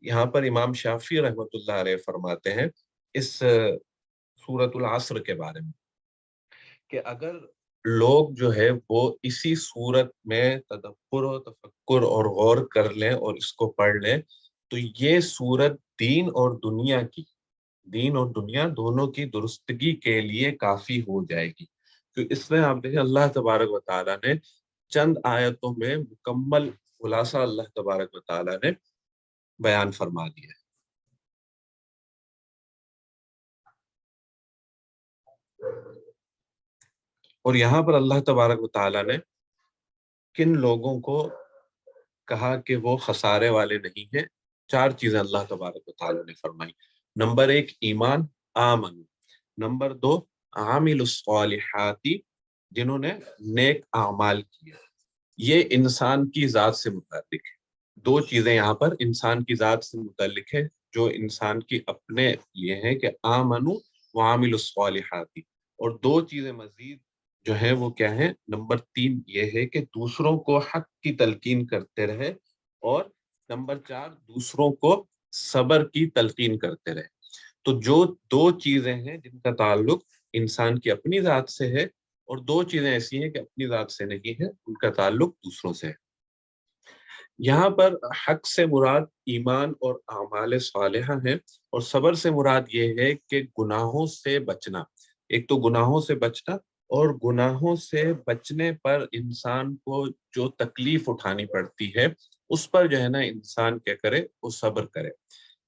یہاں پر امام شافعی رحمۃ اللہ علیہ فرماتے ہیں اس سورۃ العصر کے بارے میں کہ اگر لوگ جو ہے وہ اسی صورت میں تدبر و تفکر اور غور کر لیں اور اس کو پڑھ لیں تو یہ صورت دین اور دنیا کی، دین اور دنیا دونوں کی درستگی کے لیے کافی ہو جائے گی۔ تو اس میں آپ دیکھیں اللہ تبارک و تعالیٰ نے چند آیتوں میں مکمل خلاصہ اللہ تبارک و تعالیٰ نے بیان فرما دیا ہے۔ اور یہاں پر اللہ تبارک و تعالیٰ نے کن لوگوں کو کہا کہ وہ خسارے والے نہیں ہیں؟ 4 چیزیں اللہ تبارک و تعالیٰ نے فرمائی۔ نمبر 1 ایمان، آمن۔ نمبر 2 عامل الصالحات، جنہوں نے نیک اعمال کیے۔ یہ انسان کی ذات سے متعلق ہے، 2 چیزیں یہاں پر انسان کی ذات سے متعلق ہے جو انسان کی اپنے یہ ہے کہ آمنوا وعاملوا الصالحات، اور 2 چیزیں مزید جو ہے وہ کیا ہے؟ نمبر 3 یہ ہے کہ دوسروں کو حق کی تلقین کرتے رہے، اور نمبر 4 دوسروں کو صبر کی تلقین کرتے رہے۔ تو جو 2 چیزیں ہیں جن کا تعلق انسان کی اپنی ذات سے ہے، اور 2 چیزیں ایسی ہیں کہ اپنی ذات سے نہیں ہے، ان کا تعلق دوسروں سے ہے۔ یہاں پر حق سے مراد ایمان اور اعمال صالحہ ہیں، اور صبر سے مراد یہ ہے کہ گناہوں سے بچنا۔ ایک تو گناہوں سے بچنا، اور گناہوں سے بچنے پر انسان کو جو تکلیف اٹھانی پڑتی ہے اس پر جو ہے نا انسان کیا کرے؟ وہ صبر کرے۔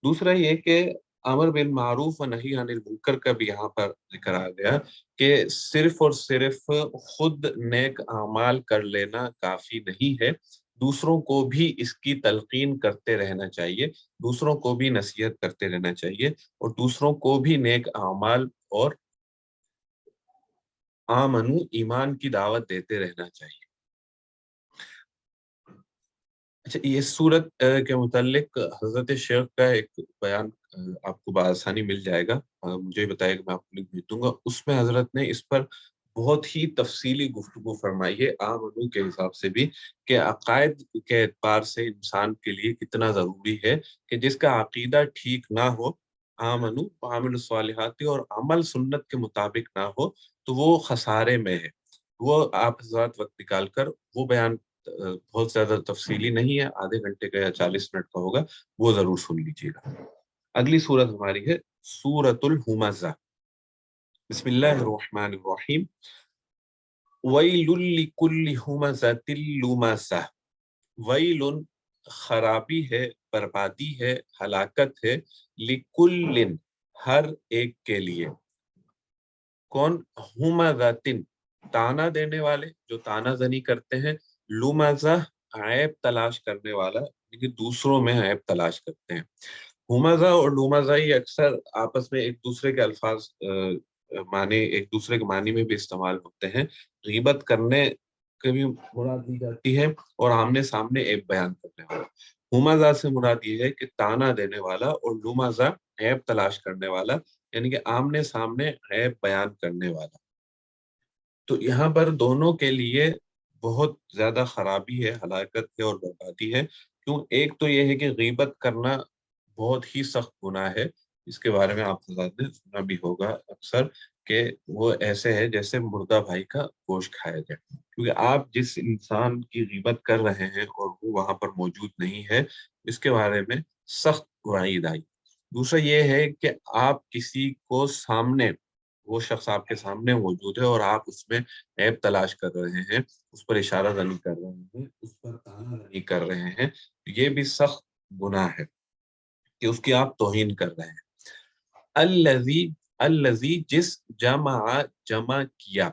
دوسرا یہ کہ امر بالمعروف و نہی عن المنکر کا بھی یہاں پر ذکر آ گیا کہ صرف اور صرف خود نیک اعمال کر لینا کافی نہیں ہے، دوسروں کو بھی اس کی تلقین کرتے رہنا چاہیے، دوسروں کو بھی نصیحت کرتے رہنا چاہیے، اور دوسروں کو بھی نیک اعمال اور آمنو ایمان کی دعوت دیتے رہنا چاہیے۔ اچھا، یہ سورت کے متعلق حضرت شیخ کا ایک بیان آپ کو بآسانی مل جائے گا، مجھے بتائے کہ میں آپ کو لنک بھیج دوں گا، اس میں حضرت نے اس پر بہت ہی تفصیلی گفتگو فرمائی ہے آمنو کے حساب سے بھی، کہ عقائد کے اعتبار سے انسان کے لیے کتنا ضروری ہے کہ جس کا عقیدہ ٹھیک نہ ہو، آمنو وعاملوا الصالحات، اور عمل سنت کے مطابق نہ ہو تو وہ خسارے میں ہے۔ وہ آپ حضرات وقت نکال کر وہ بیان بہت زیادہ تفصیلی نہیں ہے، آدھے گھنٹے کا یا 40 منٹ کا ہوگا، وہ ضرور سن لیجیے گا۔ اگلی سورت ہماری ہے سورۃ الہمزہ۔ بسم اللہ الرحمن الرحیم۔ ویل لکل ہمزۃ لمزہ، ویل خرابی ہے، بربادی ہے، ہلاکت ہے، لکل ہر ایک کے لیے. کون؟ ہمزاتن تانا دینے والے جو تانا زنی کرتے ہیں، لمزہ عیب تلاش کرنے والا یعنی دوسروں میں عیب تلاش کرتے ہیں. ہمزہ اور لمزہ یہ اکثر آپس میں ایک دوسرے کے الفاظ معنی ایک دوسرے کے معنی میں بھی استعمال ہوتے ہیں. غیبت کرنے کے بھی مراد دی جاتی ہے اور آمنے سامنے عیب بیان کرنے والا. ہمزہ سے مراد یہ ہے کہ تانا دینے والا، اور لمزہ عیب تلاش کرنے والا یعنی کہ آمنے سامنے عیب بیان کرنے والا. تو یہاں پر دونوں کے لیے بہت زیادہ خرابی ہے، ہلاکت ہے اور بربادی ہے. کیوں؟ ایک تو یہ ہے کہ غیبت کرنا بہت ہی سخت گناہ ہے. اس کے بارے میں آپ حضرات نے سنا بھی ہوگا اکثر کہ وہ ایسے ہے جیسے مردہ بھائی کا گوشت کھایا جائے، کیونکہ آپ جس انسان کی غیبت کر رہے ہیں اور وہ وہاں پر موجود نہیں ہے، اس کے بارے میں سخت وعید آئی. دوسرا یہ ہے کہ آپ کسی کو سامنے، وہ شخص آپ کے سامنے موجود ہے اور آپ اس میں عیب تلاش کر رہے ہیں، اس پر اشارہ زنی کر رہے ہیں، اس پر تانا زنی کر رہے ہیں، یہ بھی سخت گناہ ہے کہ اس کی آپ توہین کر رہے ہیں. الذی جس جمع کیا،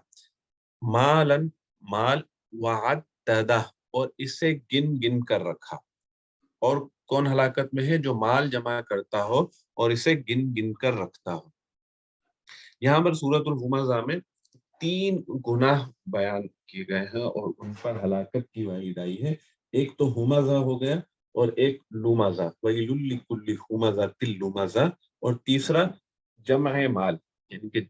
مالن مال، وعددہ اور اسے گن گن کر رکھا. اور کون ہلاکت میں ہے؟ جو مال جمع کرتا ہو اور اسے گن گن کر رکھتا ہو. یہاں پر سورۃ الہمزہ میں 3 گناہ بیان کیے گئے ہیں اور ان پر ہلاکت کی وعید آئی ہے. ایک تو ہمزہ ہو گیا اور ایک لمزہ، وَيْلٌ لِكُلِّ ہمزۃ لمزہ، اور تیسرا جمع مال یعنی کہ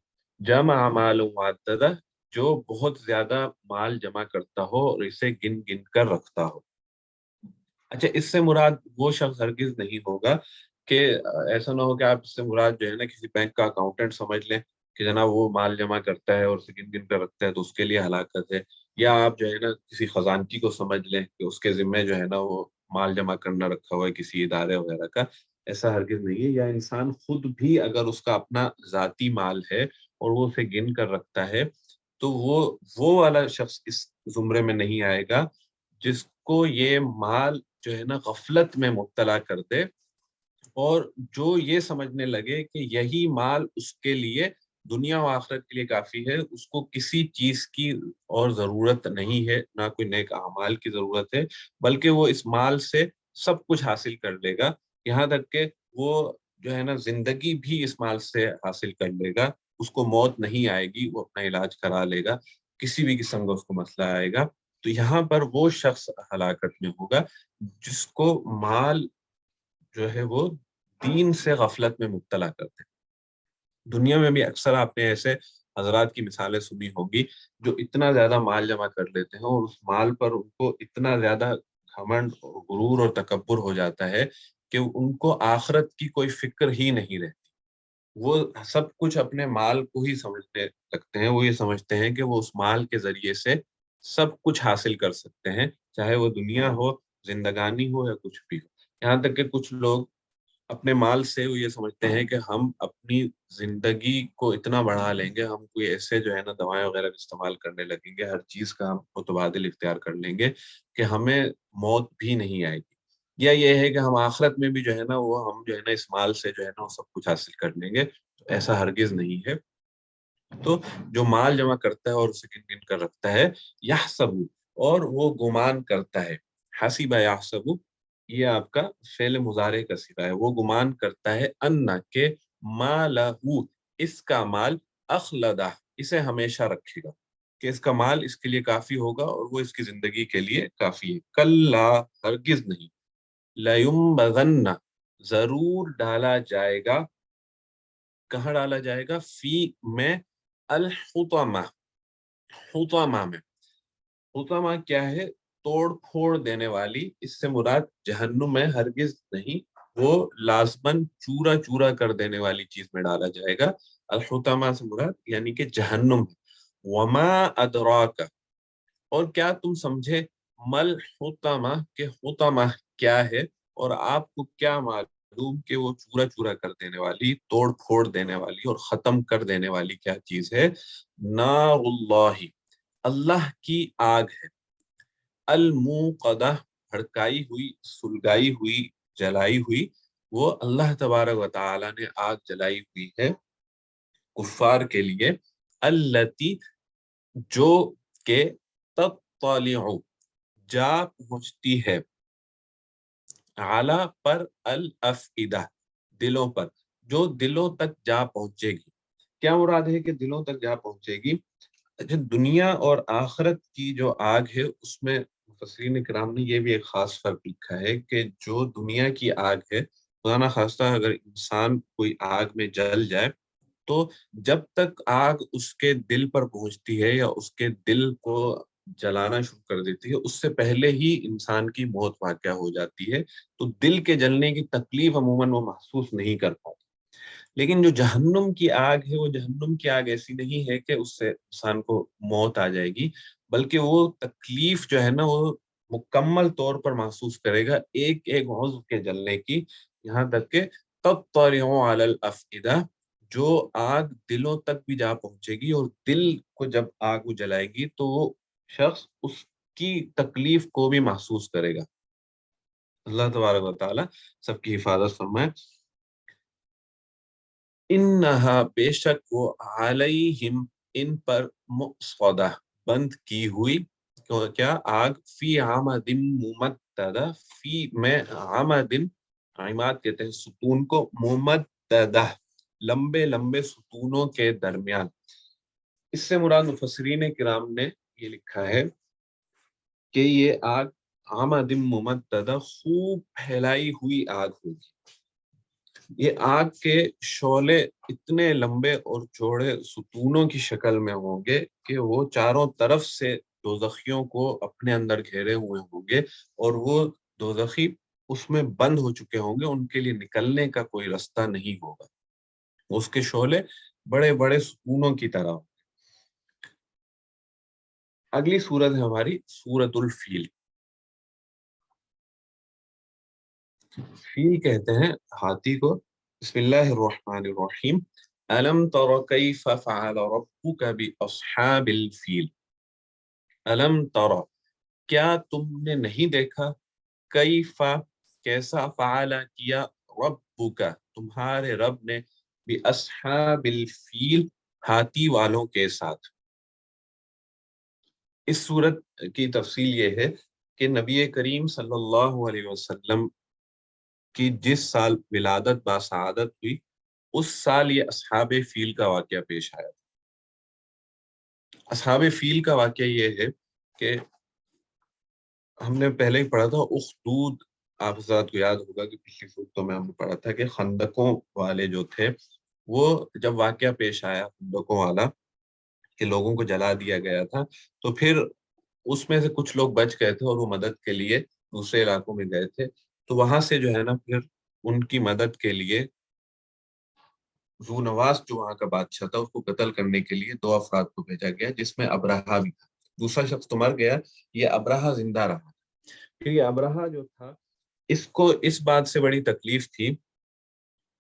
جمع مال معددہ، جو بہت زیادہ مال جمع کرتا ہو اور اسے گن گن کر رکھتا ہو. اچھا، اس سے مراد وہ شخص ہرگز نہیں ہوگا کہ ایسا نہ ہو کہ آپ اس سے مراد جو ہے نا کسی بینک کا اکاؤنٹنٹ سمجھ لیں کہ جناب وہ مال جمع کرتا ہے اور اسے گن گن کر رکھتا ہے تو اس کے لیے ہلاکت ہے. یا آپ جو ہے نا کسی خزانچی کو سمجھ لیں کہ اس کے ذمے جو ہے نا وہ مال جمع کرنا رکھا ہوا ہے کسی ادارے وغیرہ کا. ایسا ہرگز نہیں ہے. یا انسان خود بھی اگر اس کا اپنا ذاتی مال ہے اور وہ اسے گن کر رکھتا ہے تو وہ والا شخص اس زمرے میں نہیں آئے گا جس کو یہ مال جو ہے نا غفلت میں مبتلا کر دے اور جو یہ سمجھنے لگے کہ یہی مال اس کے لیے دنیا و آخرت کے لیے کافی ہے، اس کو کسی چیز کی اور ضرورت نہیں ہے، نہ کوئی نیک اعمال کی ضرورت ہے، بلکہ وہ اس مال سے سب کچھ حاصل کر لے گا. یہاں تک کہ وہ جو ہے نا زندگی بھی اس مال سے حاصل کر لے گا، اس کو موت نہیں آئے گی، وہ اپنا علاج کرا لے گا، کسی بھی قسم کا اس کو مسئلہ آئے گا. تو یہاں پر وہ شخص ہلاکت میں ہوگا جس کو مال جو ہے وہ دین سے غفلت میں مبتلا کرتے ہیں. دنیا میں بھی اکثر آپ نے ایسے حضرات کی مثالیں سنی ہوگی جو اتنا زیادہ مال جمع کر لیتے ہیں اور اس مال پر ان کو اتنا زیادہ گھمنڈ، غرور اور تکبر ہو جاتا ہے کہ ان کو آخرت کی کوئی فکر ہی نہیں رہتی. وہ سب کچھ اپنے مال کو ہی سمجھنے لگتے ہیں. وہ یہ سمجھتے ہیں کہ وہ اس مال کے ذریعے سے سب کچھ حاصل کر سکتے ہیں، چاہے وہ دنیا ہو، زندگانی ہو یا کچھ بھی ہو. یہاں تک کہ کچھ لوگ اپنے مال سے وہ یہ سمجھتے ہیں کہ ہم اپنی زندگی کو اتنا بڑھا لیں گے، ہم کوئی ایسے جو ہے نا دوائیں وغیرہ استعمال کرنے لگیں گے، ہر چیز کا ہم متبادل اختیار کر لیں گے کہ ہمیں موت بھی نہیں آئے گی. یا یہ ہے کہ ہم آخرت میں بھی جو ہے نا وہ ہم جو ہے نا اس مال سے جو ہے نا وہ سب کچھ حاصل کر لیں گے. ایسا ہرگز نہیں ہے. تو جو مال جمع کرتا ہے اور اسے گن گن کر رکھتا ہے، یحسب، اور وہ گمان کرتا ہے. حسب یحسب یہ آپ کا فعل مضارع کا صیغہ ہے. وہ گمان کرتا ہے ان کہ مالہ، اس کا مال، اخلدہ، اسے ہمیشہ رکھے گا، کہ اس کا مال اس کے لیے کافی ہوگا اور وہ اس کی زندگی کے لیے کافی ہے. کلا، ہرگز نہیں، لینبذن، ضرور ڈالا جائے گا. کہاں ڈالا جائے گا؟ فی میں، الحطمہ، حطمہ میں. حطمہ کیا ہے؟ توڑ پھوڑ دینے والی. اس سے مراد جہنم میں ہرگز نہیں، وہ لازماً چورا چورا کر دینے والی چیز میں ڈالا جائے گا. الحطمہ سے مراد یعنی کہ جہنم. وما ادراک، اور کیا تم سمجھے، مل حطمہ، کہ حطمہ کیا ہے، اور آپ کو کیا معلوم کہ وہ چورا چورا کر دینے والی، توڑ پھوڑ دینے والی اور ختم کر دینے والی کیا چیز ہے؟ نار اللہ، اللہ کی آگ ہے. الموقدہ، بھڑکائی ہوئی، سلگائی ہوئی، جلائی ہوئی. وہ اللہ تبارک و تعالی نے آگ جلائی ہوئی ہے کفار کے لیے، التی جو کہ تطلع جا پہنچتی ہے، اعلیٰ پر الافئدہ دلوں پر، جو دلوں تک جا پہنچے گی۔ کیا مراد ہے کہ دلوں تک جا پہنچے گی؟ جو دنیا اور آخرت کی جو آگ ہے اس میں مفسرین کرام نے یہ بھی ایک خاص فرق لکھا ہے کہ جو دنیا کی آگ ہے، خدا نہ خواستہ اگر انسان کوئی آگ میں جل جائے تو جب تک آگ اس کے دل پر پہنچتی ہے یا اس کے دل کو جلانا شروع کر دیتی ہے، اس سے پہلے ہی انسان کی موت واقع ہو جاتی ہے، تو دل کے جلنے کی تکلیف عموماً وہ محسوس نہیں کر پاتا۔ لیکن جو جہنم کی آگ ہے، وہ جہنم کی آگ ایسی نہیں ہے کہ اس سے انسان کو موت آ جائے گی، بلکہ وہ تکلیف جو ہے نا وہ مکمل طور پر محسوس کرے گا ایک ایک عضو کے جلنے کی، یہاں تک کہ تطلع علی الافئدہ، جو آگ دلوں تک بھی جا پہنچے گی، اور دل کو جب آگ وہ جلائے گی تو وہ شخص اس کی تکلیف کو بھی محسوس کرے گا۔ اللہ تبارک و تعالی سب کی حفاظت فرمائے۔ انہا بے شک وہ علیہم ان پر مؤصدہ بند کی ہوئی، کیا آگ، فی عمد ممددہ، فی میں عمد، عماد کہتے ہیں ستون کو، ممددہ لمبے لمبے ستونوں کے درمیان۔ اس سے مراد مفسرین کرام نے یہ لکھا ہے کہ یہ آگ عمد ممددہ خوب پھیلائی ہوئی آگ ہوگی۔ یہ آگ کے شعلے اتنے لمبے اور چوڑے ستونوں کی شکل میں ہوں گے کہ وہ چاروں طرف سے دوزخیوں کو اپنے اندر گھیرے ہوئے ہوں گے، اور وہ دوزخی اس میں بند ہو چکے ہوں گے، ان کے لیے نکلنے کا کوئی رستہ نہیں ہوگا۔ اس کے شعلے بڑے بڑے ستونوں کی طرح۔ اگلی سورت ہے ہماری سورت الفیل۔ فیل کہتے ہیں ہاتھی کو۔ بسم اللہ الرحمن الرحیم۔ الم تر کیف فعل ربک باصحاب الفیل۔ الم تر کیا تم نے نہیں دیکھا، کیف کیسا، فعل کیا، ربک تمہارے رب نے، باصحاب الفیل ہاتھی والوں کے ساتھ۔ اس صورت کی تفصیل یہ ہے کہ نبی کریم صلی اللہ علیہ وسلم کی جس سال ولادت باسعادت ہوئی، اس سال یہ اصحاب فیل کا واقعہ پیش آیا۔ اصحاب فیل کا واقعہ یہ ہے کہ ہم نے پہلے ہی پڑھا تھا، اخدود، آپ حضرات کو یاد ہوگا کہ پچھلی صورتوں میں ہم نے پڑھا تھا کہ خندقوں والے جو تھے، وہ جب واقعہ پیش آیا خندقوں والا کہ لوگوں کو جلا دیا گیا تھا، تو پھر اس میں سے کچھ لوگ بچ گئے تھے اور وہ مدد کے لیے دوسرے علاقوں میں گئے تھے، تو وہاں سے جو ہے نا پھر ان کی مدد کے لیے ذو نواس جو وہاں کا بادشاہ تھا، اس کو قتل کرنے کے لیے 2 افراد کو بھیجا گیا، جس میں ابرہا بھی تھا۔ دوسرا شخص تو مر گیا، یہ ابرہا زندہ رہا۔ پھر یہ ابرہا جو تھا، اس کو اس بات سے بڑی تکلیف تھی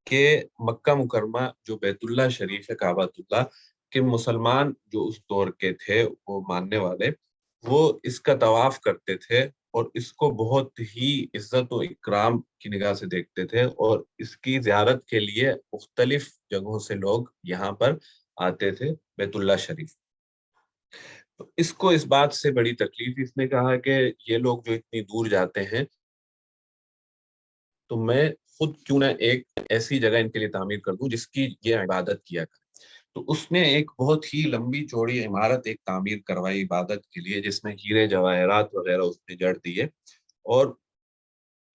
کہ مکہ مکرمہ جو بیت اللہ شریف ہے، کعبۃ اللہ کے مسلمان جو اس دور کے تھے، وہ ماننے والے، وہ اس کا طواف کرتے تھے اور اس کو بہت ہی عزت و اکرام کی نگاہ سے دیکھتے تھے، اور اس کی زیارت کے لیے مختلف جگہوں سے لوگ یہاں پر آتے تھے بیت اللہ شریف۔ تو اس کو اس بات سے بڑی تکلیف، اس نے کہا کہ یہ لوگ جو اتنی دور جاتے ہیں تو میں خود کیوں نہ ایک ایسی جگہ ان کے لیے تعمیر کر دوں جس کی یہ عبادت کیا کرے۔ تو اس نے ایک بہت ہی لمبی چوڑی عمارت ایک تعمیر کروائی عبادت کے لیے، جس میں ہیرے جواہرات وغیرہ اس نے جڑ دیے، اور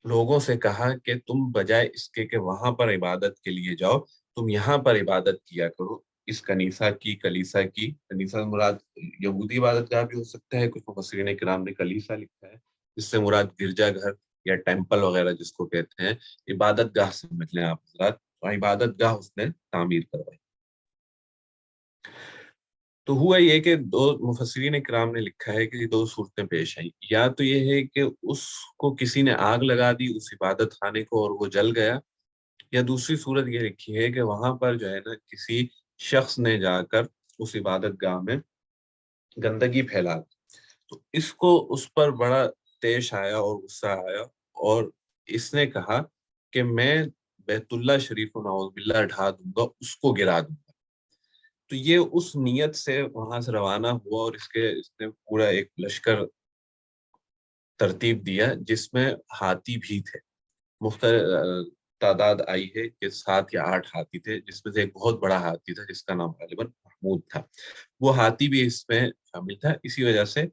لوگوں سے کہا کہ تم بجائے اس کے کہ وہاں پر عبادت کے لیے جاؤ، تم یہاں پر عبادت کیا کرو، اس کنیسہ کی، کلیسا کی۔ کنیسہ مراد یہودی عبادت گاہ بھی ہو سکتا ہے، کچھ مفسرین کرام نے کلیسا لکھا ہے، اس سے مراد گرجا گھر یا ٹیمپل وغیرہ جس کو کہتے ہیں، عبادت گاہ سمجھ لیں آپ حضرات۔ عبادت گاہ اس نے تعمیر کروائی۔ تو ہوا یہ کہ 2 مفسرین کرام نے لکھا ہے کہ یہ 2 صورتیں پیش آئیں، یا تو یہ ہے کہ اس کو کسی نے آگ لگا دی اس عبادت خانے کو اور وہ جل گیا، یا دوسری صورت یہ لکھی ہے کہ وہاں پر جو ہے نا کسی شخص نے جا کر اس عبادت گاہ میں گندگی پھیلا دی، تو اس کو اس پر بڑا طیش آیا اور غصہ آیا، اور اس نے کہا کہ میں بیت اللہ شریف کو نعوذ باللہ ڈھا دوں گا، اس کو گرا دوں گا۔ تو یہ اس نیت سے وہاں سے روانہ ہوا، اور اس نے پورا ایک لشکر ترتیب دیا جس میں ہاتھی بھی تھے، مختلف تعداد آئی ہے کہ 7 یا 8 ہاتھی تھے، جس میں سے ایک بہت بڑا ہاتھی تھا جس کا نام غالباً محمود تھا، وہ ہاتھی بھی اس میں شامل تھا۔ اسی وجہ سے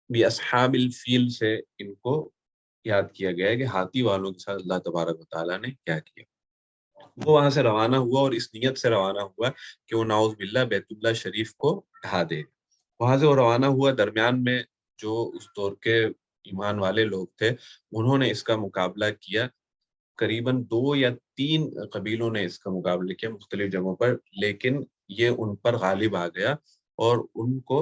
بھی اصحاب الفیل سے ان کو یاد کیا گیا ہے کہ ہاتھی والوں کے ساتھ اللہ تبارک و تعالیٰ نے کیا کیا۔ وہ وہاں سے روانہ ہوا اور اس نیت سے روانہ ہوا کہ وہ نعوذ باللہ بیت اللہ شریف کو ڈھا دے۔ وہاں سے وہ روانہ ہوا، درمیان میں جو اس دور کے ایمان والے لوگ تھے انہوں نے اس کا مقابلہ کیا، قریباً 2 یا 3 قبیلوں نے اس کا مقابلہ کیا مختلف جگہوں پر، لیکن یہ ان پر غالب آ گیا اور ان کو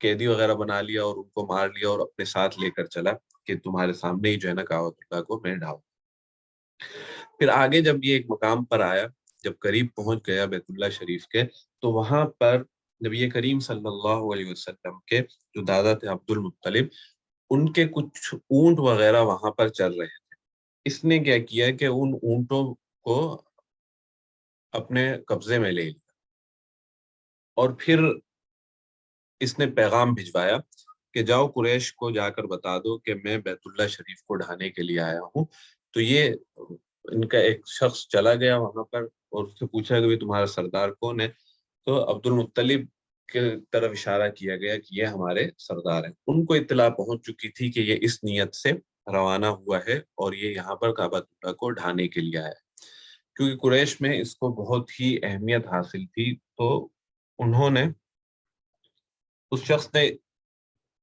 قیدی وغیرہ بنا لیا اور ان کو مار لیا اور اپنے ساتھ لے کر چلا کہ تمہارے سامنے ہی جو ہے نا کعبۃ اللہ کو میں ڈھاؤں۔ پھر آگے جب یہ ایک مقام پر آیا، جب قریب پہنچ گیا بیت اللہ شریف کے، تو وہاں پر نبی کریم صلی اللہ علیہ وسلم کے جو دادا تھے عبد المطلب، ان کے کچھ اونٹ وغیرہ وہاں پر چل رہے تھے۔ اس نے کیا کیا کہ ان اونٹوں کو اپنے قبضے میں لے لیا، اور پھر اس نے پیغام بھجوایا کہ جاؤ قریش کو جا کر بتا دو کہ میں بیت اللہ شریف کو ڈھانے کے لیے آیا ہوں۔ تو یہ ان کا ایک شخص چلا گیا وہاں پر اور اس سے پوچھا کہ تمہارا سردار کون ہے؟ تو عبد المطلب کی طرف اشارہ کیا گیا کہ یہ ہمارے سردار ہیں۔ ان کو اطلاع پہنچ چکی تھی کہ یہ اس نیت سے روانہ ہوا ہے اور یہ یہاں پر کعبۃ اللہ کو ڈھانے کے لیے آیا، کیونکہ قریش میں اس کو بہت ہی اہمیت حاصل تھی۔ تو انہوں نے، اس شخص نے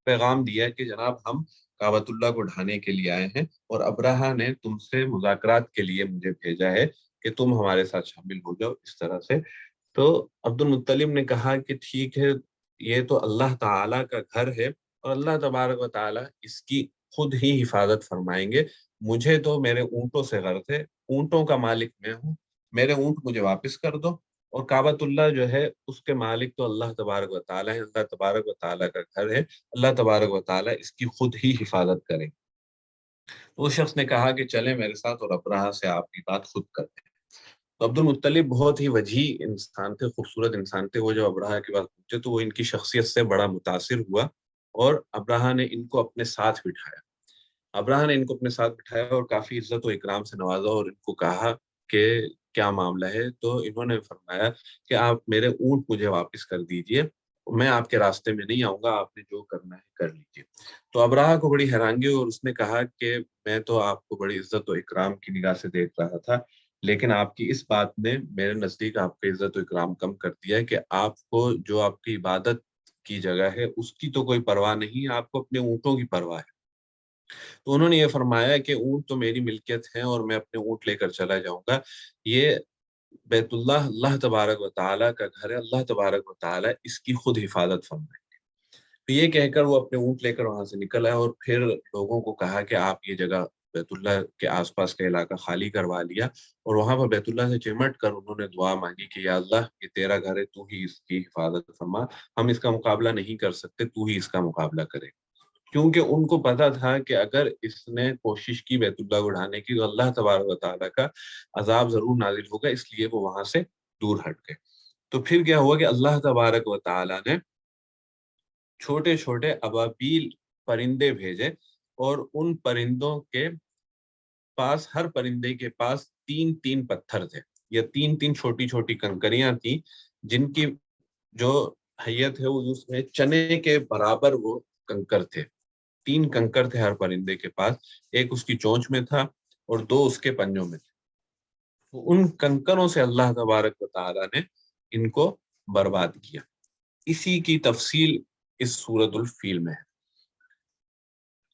پیغام دیا کہ جناب ہم کعبۃ اللہ کو ڈھانے کے لیے آئے ہیں اور ابرہہ نے تم سے مذاکرات کے لیے مجھے بھیجا ہے کہ تم ہمارے ساتھ شامل ہو جاؤ، اس طرح سے۔ تو عبد المطلب نے کہا کہ ٹھیک ہے، یہ تو اللہ تعالیٰ کا گھر ہے اور اللہ تبارک و تعالیٰ اس کی خود ہی حفاظت فرمائیں گے، مجھے تو میرے اونٹوں سے غرض ہے، اونٹوں کا مالک میں ہوں، میرے اونٹ مجھے واپس کر دو، اور کعبۃ اللہ جو ہے اس کے مالک تو اللہ تبارک و تعالیٰ ہے، اللہ تبارک و تعالیٰ کا گھر ہے، اللہ تبارک و تعالیٰ اس کی خود ہی حفاظت کریں۔ تو اس شخص نے کہا کہ چلیں میرے ساتھ اور ابرہہ سے آپ کی بات خود کرتے ہیں۔ تو عبد المطلب بہت ہی وجیح انسان تھے، خوبصورت انسان تھے۔ وہ جب ابرہہ کے پاس پہنچے تو وہ ان کی شخصیت سے بڑا متاثر ہوا اور ابرہہ نے ان کو اپنے ساتھ بٹھایا۔ ابرہہ نے ان کو اپنے ساتھ بٹھایا اور کافی عزت و اکرام سے نوازا اور ان کو کہا کہ کیا معاملہ ہے؟ تو انہوں نے فرمایا کہ آپ میرے اونٹ مجھے واپس کر دیجئے، میں آپ کے راستے میں نہیں آؤں گا، آپ نے جو کرنا ہے کر لیجئے۔ تو ابرہہ کو بڑی حیرانگی اور اس نے کہا کہ میں تو آپ کو بڑی عزت و اکرام کی نگاہ سے دیکھ رہا تھا، لیکن آپ کی اس بات نے میرے نزدیک آپ کا عزت و اکرام کم کر دیا کہ آپ کو جو آپ کی عبادت کی جگہ ہے اس کی تو کوئی پرواہ نہیں، آپ کو اپنے اونٹوں کی پرواہ ہے۔ تو انہوں نے یہ فرمایا کہ اونٹ تو میری ملکیت ہے اور میں اپنے اونٹ لے کر چلا جاؤں گا، یہ بیت اللہ اللہ تبارک و تعالیٰ کا گھر ہے، اللہ تبارک و تعالیٰ اس کی خود حفاظت فرمائیں گے۔ تو یہ کہہ کر وہ اپنے اونٹ لے کر وہاں سے نکل آیا اور پھر لوگوں کو کہا کہ آپ یہ جگہ بیت اللہ کے آس پاس کا علاقہ خالی کروا لیا، اور وہاں پر بیت اللہ سے چمٹ کر انہوں نے دعا مانگی کہ یا اللہ یہ تیرا گھر ہے، تو ہی اس کی حفاظت فرما، ہم اس کا مقابلہ نہیں کر سکتے، تو ہی اس کا مقابلہ کرے۔ کیونکہ ان کو پتا تھا کہ اگر اس نے کوشش کی بیت اللہ کو اڑانے کی تو اللہ تبارک و تعالیٰ کا عذاب ضرور نازل ہوگا، اس لیے وہ وہاں سے دور ہٹ گئے۔ تو پھر کیا ہوا کہ اللہ تبارک و تعالیٰ نے چھوٹے چھوٹے ابابیل پرندے بھیجے، اور ان پرندوں کے پاس، ہر پرندے کے پاس 3 پتھر تھے، یا 3 چھوٹی چھوٹی کنکریاں تھیں جن کی جو حیت ہے وہ اس میں چنے کے برابر وہ کنکر تھے۔ 3 کنکر تھے ہر پرندے کے پاس، ایک اس کی چونچ میں تھا اور 2 اس کے پنجوں میں تھے۔ تو ان کنکروں سے اللہ تبارک و تعالیٰ نے ان کو برباد کیا۔ اسی کی تفصیل اس سورۃ الفیل میں ہے۔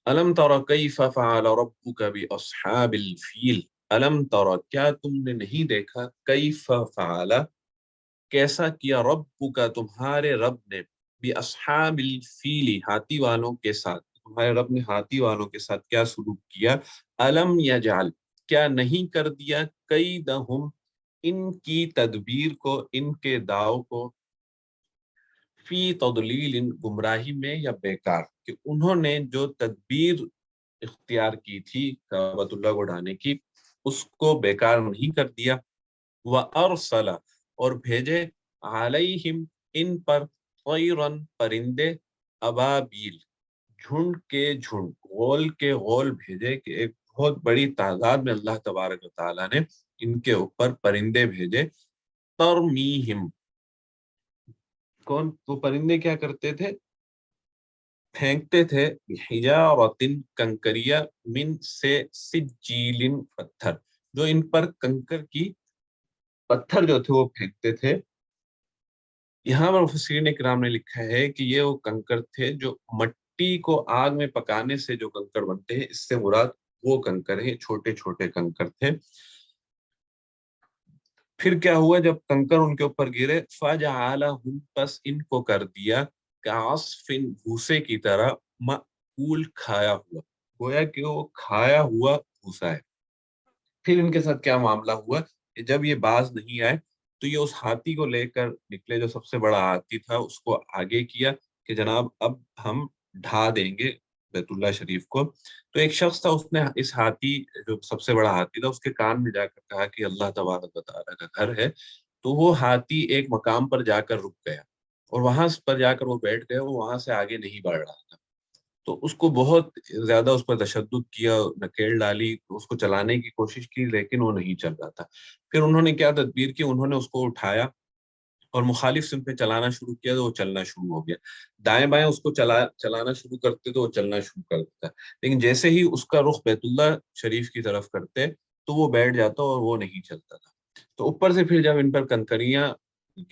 الم تر کیف فعل ربک باصحاب الفیل، الم تر کیا تم نے نہیں دیکھا، کیف فعل کیسا کیا، ربک تمہارے رب نے، باصحاب الفیل ہاتھی والوں کے ساتھ، تمہارے رب نے ہاتھی والوں کے ساتھ کیا سلوک کیا، الم یجعل کیا نہیں کر دیا، کیدہم ان کی تدبیر کو، ان کے داؤ کو، فی تضلیل گمراہی میں یا بیکار، کہ انہوں نے جو تدبیر اختیار کی تھی کعبۃ اللہ کو ڈھانے کی، اس کو بیکار نہیں کر دیا. وَأَرْسَلَ اور بھیجے عَلَيْهِمْ ان پر طَيْرًا پرندے ابابیل جھنڈ کے جھنڈ غول کے غول بھیجے کہ ایک بہت بڑی تعداد میں اللہ تبارک و تعالیٰ نے ان کے اوپر پرندے بھیجے. ترمیہم کون وہ پرندے کیا کرتے تھے پھینکتے تھے حجارۃ کنکریہ من سے سجیل پتھر جو ان پر کنکر کی پتھر جو تھے وہ پھینکتے تھے. یہاں پر مفسرین کرام نے لکھا ہے کہ یہ وہ کنکر تھے جو مٹی کو آگ میں پکانے سے جو کنکر بنتے ہیں اس سے مراد وہ کنکر ہے چھوٹے چھوٹے کنکر تھے. پھر کیا ہوا جب کنکر ان کے اوپر گرے فجعلہم پس ان کو کر دیا کعصف بھوسے کی طرح مأکول کھایا ہوا گویا کہ وہ کھایا ہوا بھوسا ہے. پھر ان کے ساتھ کیا معاملہ ہوا کہ جب یہ باز نہیں آئے تو یہ اس ہاتھی کو لے کر نکلے جو سب سے بڑا ہاتھی تھا اس کو آگے کیا کہ جناب اب ہم ڈھا دیں گے بیت اللہ شریف کو. تو ایک شخص تھا اس نے اس ہاتھی جو سب سے بڑا ہاتھی تھا اس کے کان میں جا کر کہا کہ اللہ تبارک و تعالیٰ کا گھر ہے. تو وہ ہاتھی ایک مقام پر جا کر رک گیا اور وہاں پر جا کر وہ بیٹھ گیا وہ وہاں سے آگے نہیں بڑھ رہا تھا. تو اس کو بہت زیادہ اس پر تشدد کیا نکیل ڈالی اس کو چلانے کی کوشش کی لیکن وہ نہیں چل رہا تھا. پھر انہوں نے کیا تدبیر کی انہوں نے اس کو اٹھایا اور مخالف سمت پہ چلانا شروع کیا تو وہ چلنا شروع ہو گیا. دائیں بائیں اس کو چلانا شروع کرتے تو وہ چلنا شروع کر دیتا لیکن جیسے ہی اس کا رخ بیت اللہ شریف کی طرف کرتے تو وہ بیٹھ جاتا اور وہ نہیں چلتا تھا. تو اوپر سے پھر جب ان پر کنکریاں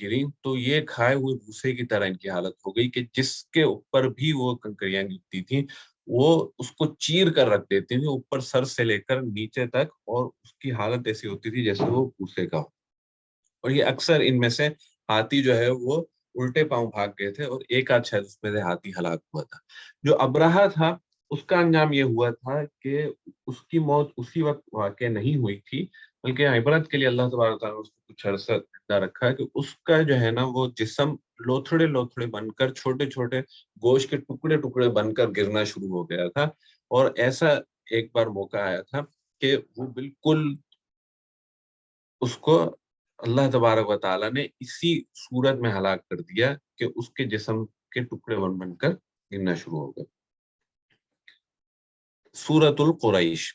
گری تو یہ کھائے ہوئے بھوسے کی طرح ان کی حالت ہو گئی کہ جس کے اوپر بھی وہ کنکریاں گرتی تھیں وہ اس کو چیر کر رکھ دیتی تھی اوپر سر سے لے کر نیچے تک اور اس کی حالت ایسی ہوتی تھی جیسے وہ بھوسے کا ہو. اور یہ اکثر ان میں سے ہاتھی جو ہے وہ الٹے پاؤں بھاگ گئے تھے اور ایک آدھ شاید اس میں سے ہاتھی ہلاک ہوا تھا. جو ابرہہ تھا اس کا انجام یہ ہوا تھا کہ اس کی موت اسی وقت واقع نہیں ہوئی تھی بلکہ عبرت کے لیے اللہ تبارک تعالیٰ نے اس کو کچھ عرصہ زندہ رکھا ہے کہ اس کا جو ہے نا وہ جسم لوتھڑے لوتھڑے بن کر چھوٹے چھوٹے گوشت کے ٹکڑے ٹکڑے بن کر گرنا شروع ہو گیا تھا. اور ایسا ایک بار موقع آیا تھا کہ وہ بالکل اس کو اللہ تبارک و تعالیٰ نے اسی صورت میں ہلاک کر دیا کہ اس کے جسم کے ٹکڑے بن بن کر گرنا شروع ہو گئے. سورۃ القریش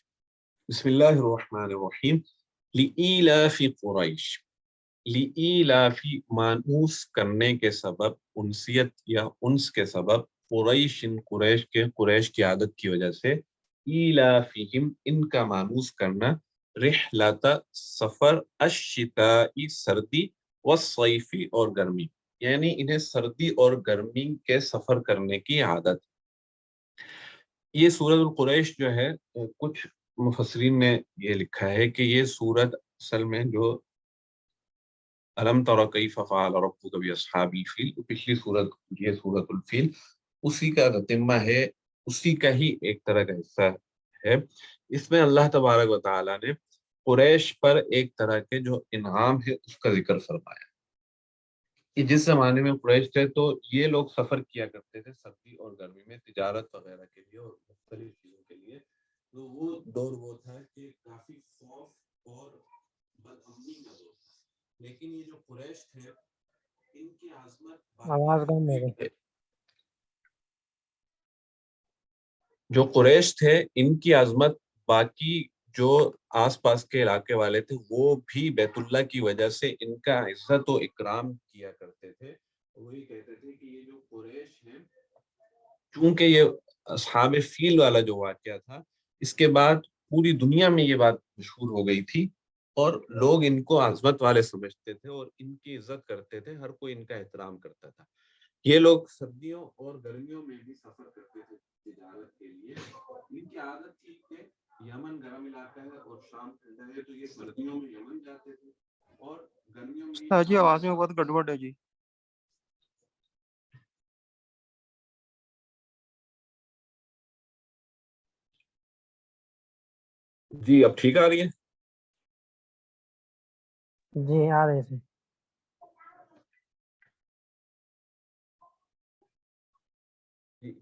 بسم اللہ الرحمن الرحیم. لإیلاف قریش لإیلاف مانوس کرنے کے سبب انسیت یا انس کے سبب قریش قریش کی عادت کی وجہ سے ایلافہم ان کا مانوس کرنا رحلت سفر الشتائی سردی والصیفی اور گرمی یعنی انہیں سردی اور گرمی کے سفر کرنے کی عادت. یہ سورۃ القریش جو ہے کچھ مفسرین نے یہ لکھا ہے کہ یہ سورت اصل میں جو الم تر کیف فعل ربک باصحاب الفیل پچھلی سورت یہ سورۃ الفیل اسی کا تتمہ ہے اسی کا ہی ایک طرح کا حصہ ہے. اس میں اللہ تبارک و تعالیٰ نے قریش پر ایک طرح کے جو انعام ہے اس کا ذکر فرمایا کہ جس زمانے میں قریش تھے تو یہ لوگ سفر کیا کرتے تھے سردی اور گرمی میں تجارت وغیرہ کے لیے اور مختلف چیزوں کے لیے. تو وہ دور وہ تھا کہ کافی خوف اور بدامنی کا دور تھا لیکن یہ جو قریش تھے ان کی عظمت آواز کم ہو گئی. جو قریش تھے ان کی عظمت باقی جو آس پاس کے علاقے والے تھے وہ بھی بیت اللہ کی وجہ سے ان کا عزت و اکرام کیا کرتے تھے. وہی کہتے تھے کہ یہ جو قریش ہیں چونکہ یہ اصحاب فیل والا جو واقعہ تھا اس کے بعد پوری دنیا میں یہ بات مشہور ہو گئی تھی اور لوگ ان کو عظمت والے سمجھتے تھے اور ان کی عزت کرتے تھے ہر کوئی ان کا احترام کرتا تھا. یہ لوگ سردیوں اور گرمیوں میں بھی سفر کرتے تھے تجارت کے لیے. ان کی عادت تھی کہ یمن گرم علاقہ ہے اور شام ٹھنڈا ہے تو یہ سردیوں میں یمن جاتے تھے اور گرمیوں میں جی آواز میں بہت گڑبڑ ہے جی. جی اب ٹھیک آ رہی ہے. جی آ رہے تھے.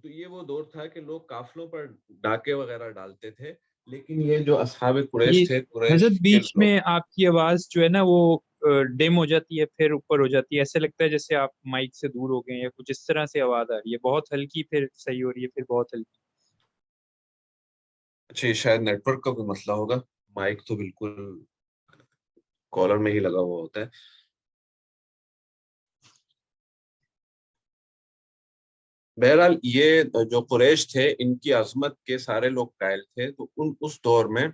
تو یہ وہ دور تھا کہ لوگ قافلوں پر ڈاکے وغیرہ ڈالتے تھے لیکن یہ جو اصحاب قریش یہ تھے، قریش حضرت کے بیچ لوگ، میں آپ کی آواز جو ہے نا وہ ڈیم ہو جاتی ہے پھر اوپر ہو جاتی ہے، ایسے لگتا ہے جیسے آپ مائک سے دور ہو گئے ہیں یا کچھ اس طرح سے آواز آ رہی ہے، بہت ہلکی پھر صحیح ہو رہی ہے پھر بہت ہلکی. اچھا یہ شاید نیٹ ورک کا کوئی مسئلہ ہوگا. مائک تو بالکل کالر میں ہی لگا ہوا ہوتا ہے. بہرحال یہ جو قریش تھے ان کی عظمت کے سارے لوگ قائل تھے. تو اس دور میں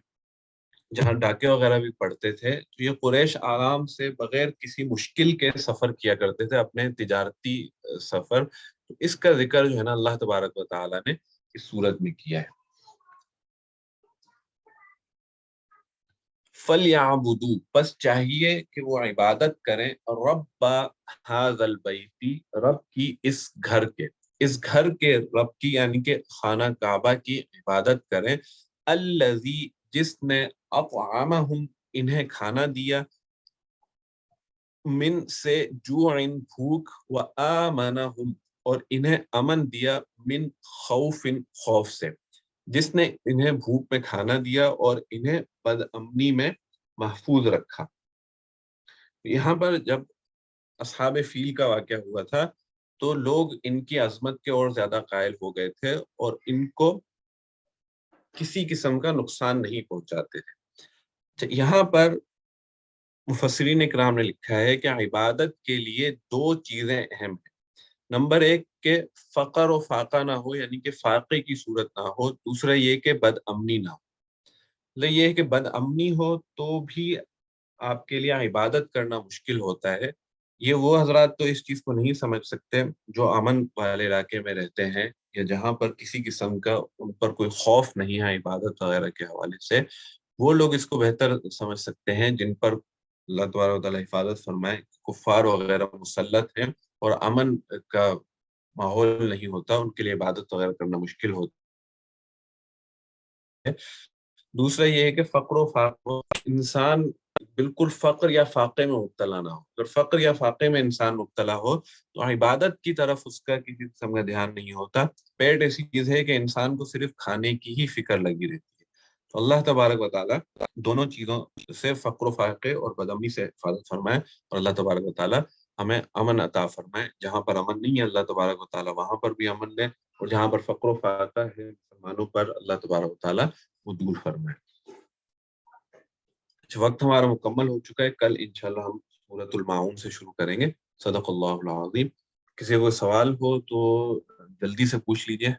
جہاں ڈاکے وغیرہ بھی پڑتے تھے تو یہ قریش آرام سے بغیر کسی مشکل کے سفر کیا کرتے تھے، اپنے تجارتی سفر. تو اس کا ذکر جو ہے نا اللہ تبارک و تعالیٰ نے اس صورت میں کیا ہے. فَلْيَعْبُدُوا، بس چاہیے کہ وہ عبادت کریں رب هذا البیت، رب کی اس گھر کے، اس گھر کے رب کی یعنی کہ خانہ کعبہ کی عبادت کریں. الذی، جس نے اطعمہم، انہیں کھانا دیا، من سے جوع، بھوک، وآمنہم، اور انہیں امن دیا، من خوف، خوف سے. جس نے انہیں بھوک میں کھانا دیا اور انہیں بد امنی میں محفوظ رکھا. یہاں پر جب اصحاب فیل کا واقعہ ہوا تھا تو لوگ ان کی عظمت کے اور زیادہ قائل ہو گئے تھے اور ان کو کسی قسم کا نقصان نہیں پہنچاتے تھے. یہاں پر مفسرین اکرام نے لکھا ہے کہ عبادت کے لیے دو چیزیں اہم ہیں. نمبر ایک کہ فقر و فاقہ نہ ہو، یعنی کہ فاقے کی صورت نہ ہو. دوسرا یہ کہ بد امنی نہ ہو. مطلب یہ ہے کہ بد امنی ہو تو بھی آپ کے لیے عبادت کرنا مشکل ہوتا ہے. یہ وہ حضرات تو اس چیز کو نہیں سمجھ سکتے جو امن والے علاقے میں رہتے ہیں یا جہاں پر کسی قسم کا ان پر کوئی خوف نہیں ہے عبادت وغیرہ کے حوالے سے. وہ لوگ اس کو بہتر سمجھ سکتے ہیں جن پر اللہ تبارک و تعالیٰ حفاظت فرمائے، کفار وغیرہ مسلط ہیں اور امن کا ماحول نہیں ہوتا، ان کے لیے عبادت وغیرہ کرنا مشکل ہوتا ہے. دوسرا یہ ہے کہ فقر و فاقہ، انسان بالکل فقر یا فاقے میں مبتلا نہ ہو. اگر فقر یا فاقے میں انسان مبتلا ہو تو عبادت کی طرف اس کا کسی قسم کا دھیان نہیں ہوتا. پیٹ ایسی چیز ہے کہ انسان کو صرف کھانے کی ہی فکر لگی رہتی ہے. تو اللہ تبارک و تعالیٰ دونوں چیزوں سے، فقر و فاقے اور بدامنی سے حفاظت فرمائے. اور اللہ تبارک و تعالیٰ ہمیں امن عطا فرمائے. جہاں پر امن نہیں ہے اللہ تبارک و تعالیٰ وہاں پر بھی امن دے، اور جہاں پر فقر و فاقہ ہے مسلمانوں پر اللہ تبارک و تعالیٰ وہ دور فرمائے. وقت ہمارا مکمل ہو چکا ہے. کل انشاءاللہ ہم سورۃ الماعون سے شروع کریں گے. صدق اللہ العظیم. کسی کو سوال ہو تو جلدی سے پوچھ لیجئے.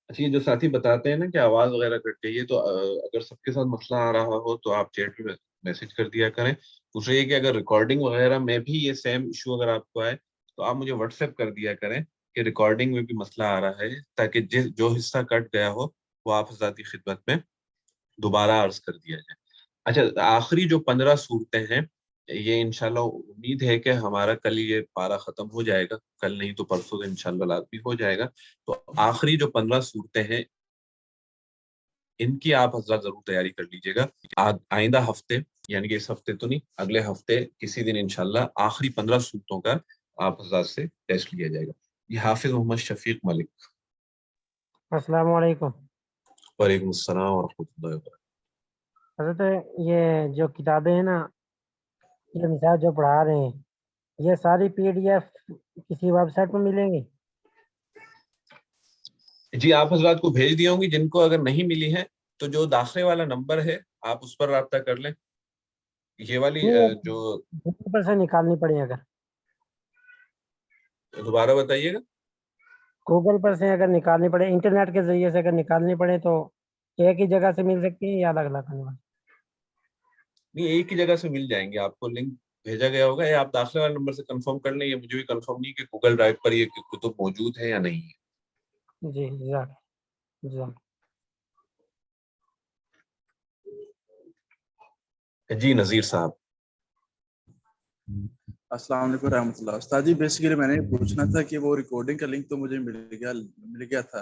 اچھا یہ جو ساتھی بتاتے ہیں نا کہ آواز وغیرہ کٹ گئی ہے، تو اگر سب کے ساتھ مسئلہ آ رہا ہو تو آپ چیٹ پہ میسج کر دیا کریں. دوسرا یہ کہ اگر ریکارڈنگ وغیرہ میں بھی یہ سیم ایشو اگر آپ کو آئے تو آپ مجھے واٹس ایپ کر دیا کریں کہ ریکارڈنگ میں بھی مسئلہ آ رہا ہے، تاکہ جو حصہ کٹ گیا ہو وہ آپ حضرات کی خدمت میں دوبارہ عرض کر دیا جائے. اچھا آخری جو 15 صورتیں ہیں یہ انشاءاللہ امید ہے کہ ہمارا کل یہ پارہ ختم ہو جائے گا، کل نہیں تو پرسوں انشاءاللہ لازمی ہو جائے گا. تو آخری جو 15 صورتیں ہیں ان کی آپ حضرات ضرور تیاری کر لیجئے گا. آئندہ ہفتے یعنی کہ اس ہفتے تو نہیں، اگلے ہفتے کسی دن انشاءاللہ آخری 15 صورتوں کا آپ حضرات سے ٹیسٹ لیا جائے گا. یہ حافظ محمد شفیق ملک. السلام علیکم. وعلیکم السلام ورحمۃ اللہ وبرکاتہ. حضرت یہ جو کتابیں ہیں نا، یہ مثال جو پڑھا رہے ہیں، یہ ساری PDF کسی ویب سائٹ پر ملیں گی؟ جی آپ حضرات کو بھیج دی ہوں گی. جن کو اگر نہیں ملی ہے تو جو داخلے والا نمبر ہے آپ اس پر رابطہ کر لیں. یہ والی جو گوگل پر سے نکالنی پڑے، اگر دوبارہ بتائیے گا. گوگل پر سے اگر نکالنی پڑے، انٹرنیٹ کے ذریعے سے اگر نکالنی پڑے تو ایک ہی جگہ سے مل سکتی ہے یا الگ الگ کرنے والی؟ نہیں ایک ہی جگہ سے مل جائیں گے. آپ کو لنک بھیجا گیا ہوگا، یا آپ داخلے والے نمبر سے کنفرم کر لیں. یہ مجھے بھی کنفرم نہیں کہ گوگل ڈرائیو پر یہ کتب موجود ہے یا نہیں ہے. جی جزاک. جی نذیر صاحب. السلام علیکم رحمۃ اللہ. استاد جی بیسیکلی میں نے پوچھنا تھا کہ وہ ریکارڈنگ کا لنک تو مجھے مل گیا تھا،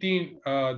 3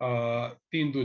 3 2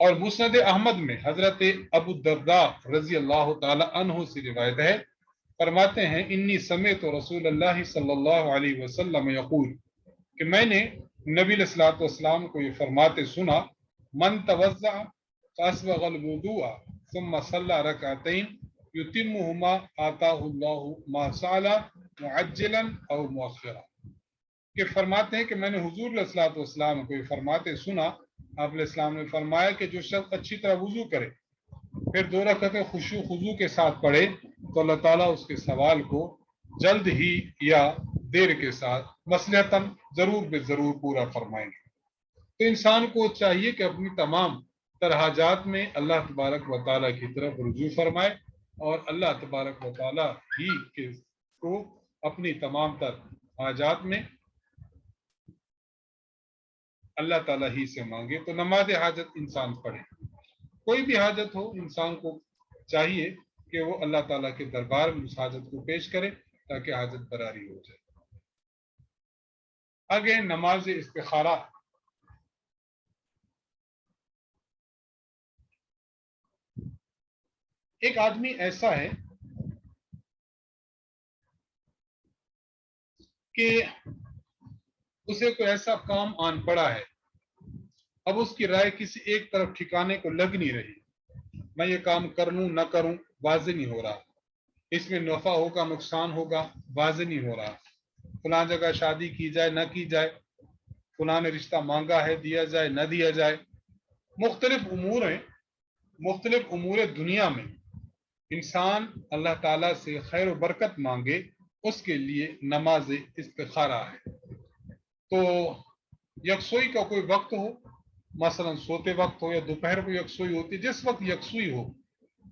اور مسند احمد میں حضرت ابو الدرداء رضی اللہ تعالی عنہ سے روایت ہے، فرماتے ہیں انی سمعت رسول اللہ صلی اللہ علیہ وسلم یقول، کہ میں نے نبی علیہ الصلوۃ والسلام کو یہ فرماتے سنا، من توضع فاسبغ الوضوء ثم صلى ركعتين يتمهما آتاه الله ما سأل معجلا او مؤخرا، کہ فرماتے ہیں کہ میں نے حضور علیہ الصلوۃ والسلام کو یہ فرماتے سنا، آپ علیہ السلام نے فرمایا کہ جو شخص اچھی طرح وضو کرے پھر 2 رکعتیں خشوع خضوع کے ساتھ پڑھے تو اللہ تعالیٰ اس کے سوال کو جلد ہی یا دیر کے ساتھ مصلحتاً ضرور بے ضرور پورا فرمائیں گے۔ تو انسان کو چاہیے کہ اپنی تمام تر حاجات میں اللہ تبارک و تعالیٰ کی طرف رجوع فرمائے اور اللہ تبارک و تعالیٰ ہی کو اپنی تمام تر حاجات میں اللہ تعالیٰ ہی سے مانگے۔ تو نماز حاجت انسان پڑھے، کوئی بھی حاجت ہو انسان کو چاہیے کہ وہ اللہ تعالیٰ کے دربار میں اس حاجت کو پیش کرے تاکہ حاجت براری ہو جائے۔ آگے نماز استخارہ۔ ایک آدمی ایسا ہے کہ اسے کوئی ایسا کام آن پڑا ہے، اب اس کی رائے کسی ایک طرف ٹھکانے کو لگ نہیں رہی، میں یہ کام کر لوں نہ کروں واضح نہیں ہو رہا، اس میں نفع ہوگا نقصان ہوگا واضح نہیں ہو رہا، فلاں جگہ شادی کی جائے نہ کی جائے، فلاں نے رشتہ مانگا ہے دیا جائے نہ دیا جائے، مختلف امور دنیا میں انسان اللہ تعالیٰ سے خیر و برکت مانگے، اس کے لیے نماز استخارہ ہے۔ تو یکسوئی کا کوئی وقت ہو، مثلا سوتے وقت ہو یا دوپہر کو یکسوئی ہوتی ہے، جس وقت یکسوئی ہو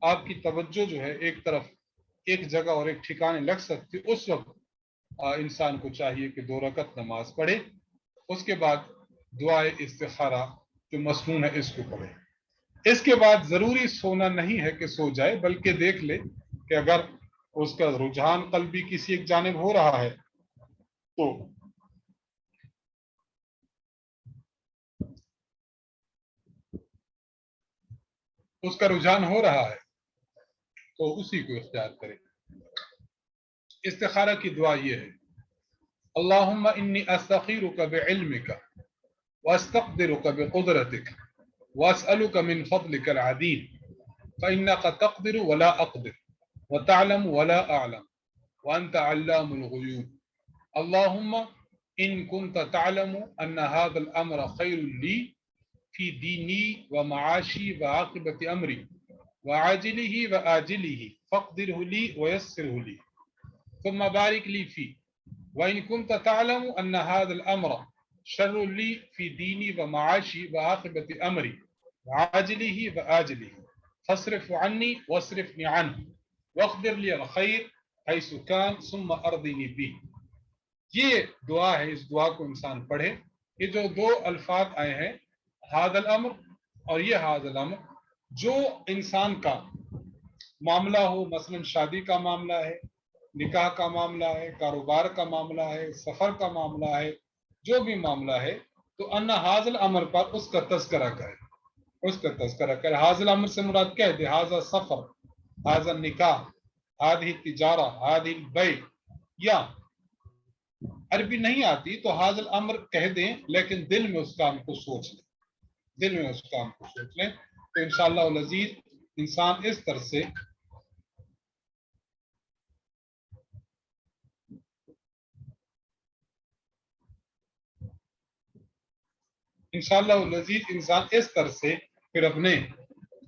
آپ کی توجہ جو ہے ایک طرف ایک جگہ اور ایک ٹھکانے لگ سکتی، اس وقت انسان کو چاہیے کہ 2 رکعت نماز پڑھے، اس کے بعد دعائے استخارہ جو مسنون ہے اس کو پڑھے۔ اس کے بعد ضروری سونا نہیں ہے کہ سو جائے، بلکہ دیکھ لے کہ اگر اس کا رجحان قلبی کسی ایک جانب ہو رہا ہے تو اس کا رجحان ہو رہا ہے تو اسی کو اختیار کرے۔ استخارہ کی دعا یہ ہے، اللہم انی استخیرک بعلمک واستقدرک بقدرتک واسألک من فضلک العظیم فإنک تقدر ولا اقدر وتعلم ولا اعلم وانت علام الغیوب اللہم ان كنت تعلم ان هذا الامر خیر لی فی دینی ومعاشی وعاقبت امری وعاجلہ وآجلہ فاقدرہ لی ویسرہ لی ثم بارک لی فی وإن كنت تعلم أن هذا الأمر شر لي في ديني ومعاشي وعاقبة أمري وعاجله وآجله فاصرف عني واصرفني عنه واقدر لي الخير حيث كان ثم أرضني به۔ یہ دعا ہے، اس دعا کو انسان پڑھے۔ یہ جو 2 الفاظ آئے ہیں هذا الأمر اور یہ هذا الأمر، جو انسان کا معاملہ ہو، مثلا شادی کا معاملہ ہے، نکاح کا معاملہ ہے، کاروبار کا معاملہ ہے، سفر کا معاملہ ہے، جو بھی معاملہ ہے تو ان هذا الامر پر اس کا تذکرہ کرے، اس کا تذکرہ کرے۔ هذا الامر سے مراد کیا ہے؟ هذا سفر، هذا النکاح، هذه التجارہ، هذه البیع، یا عربی نہیں آتی تو هذا الامر کہہ دیں لیکن دل میں اس کام کو سوچ لیں، دل میں اس کام کو سوچ لیں تو انشاءاللہ العزیز انسان اس طرح سے انشاءاللہ العزیز انسان اس طرح سے پھر اپنے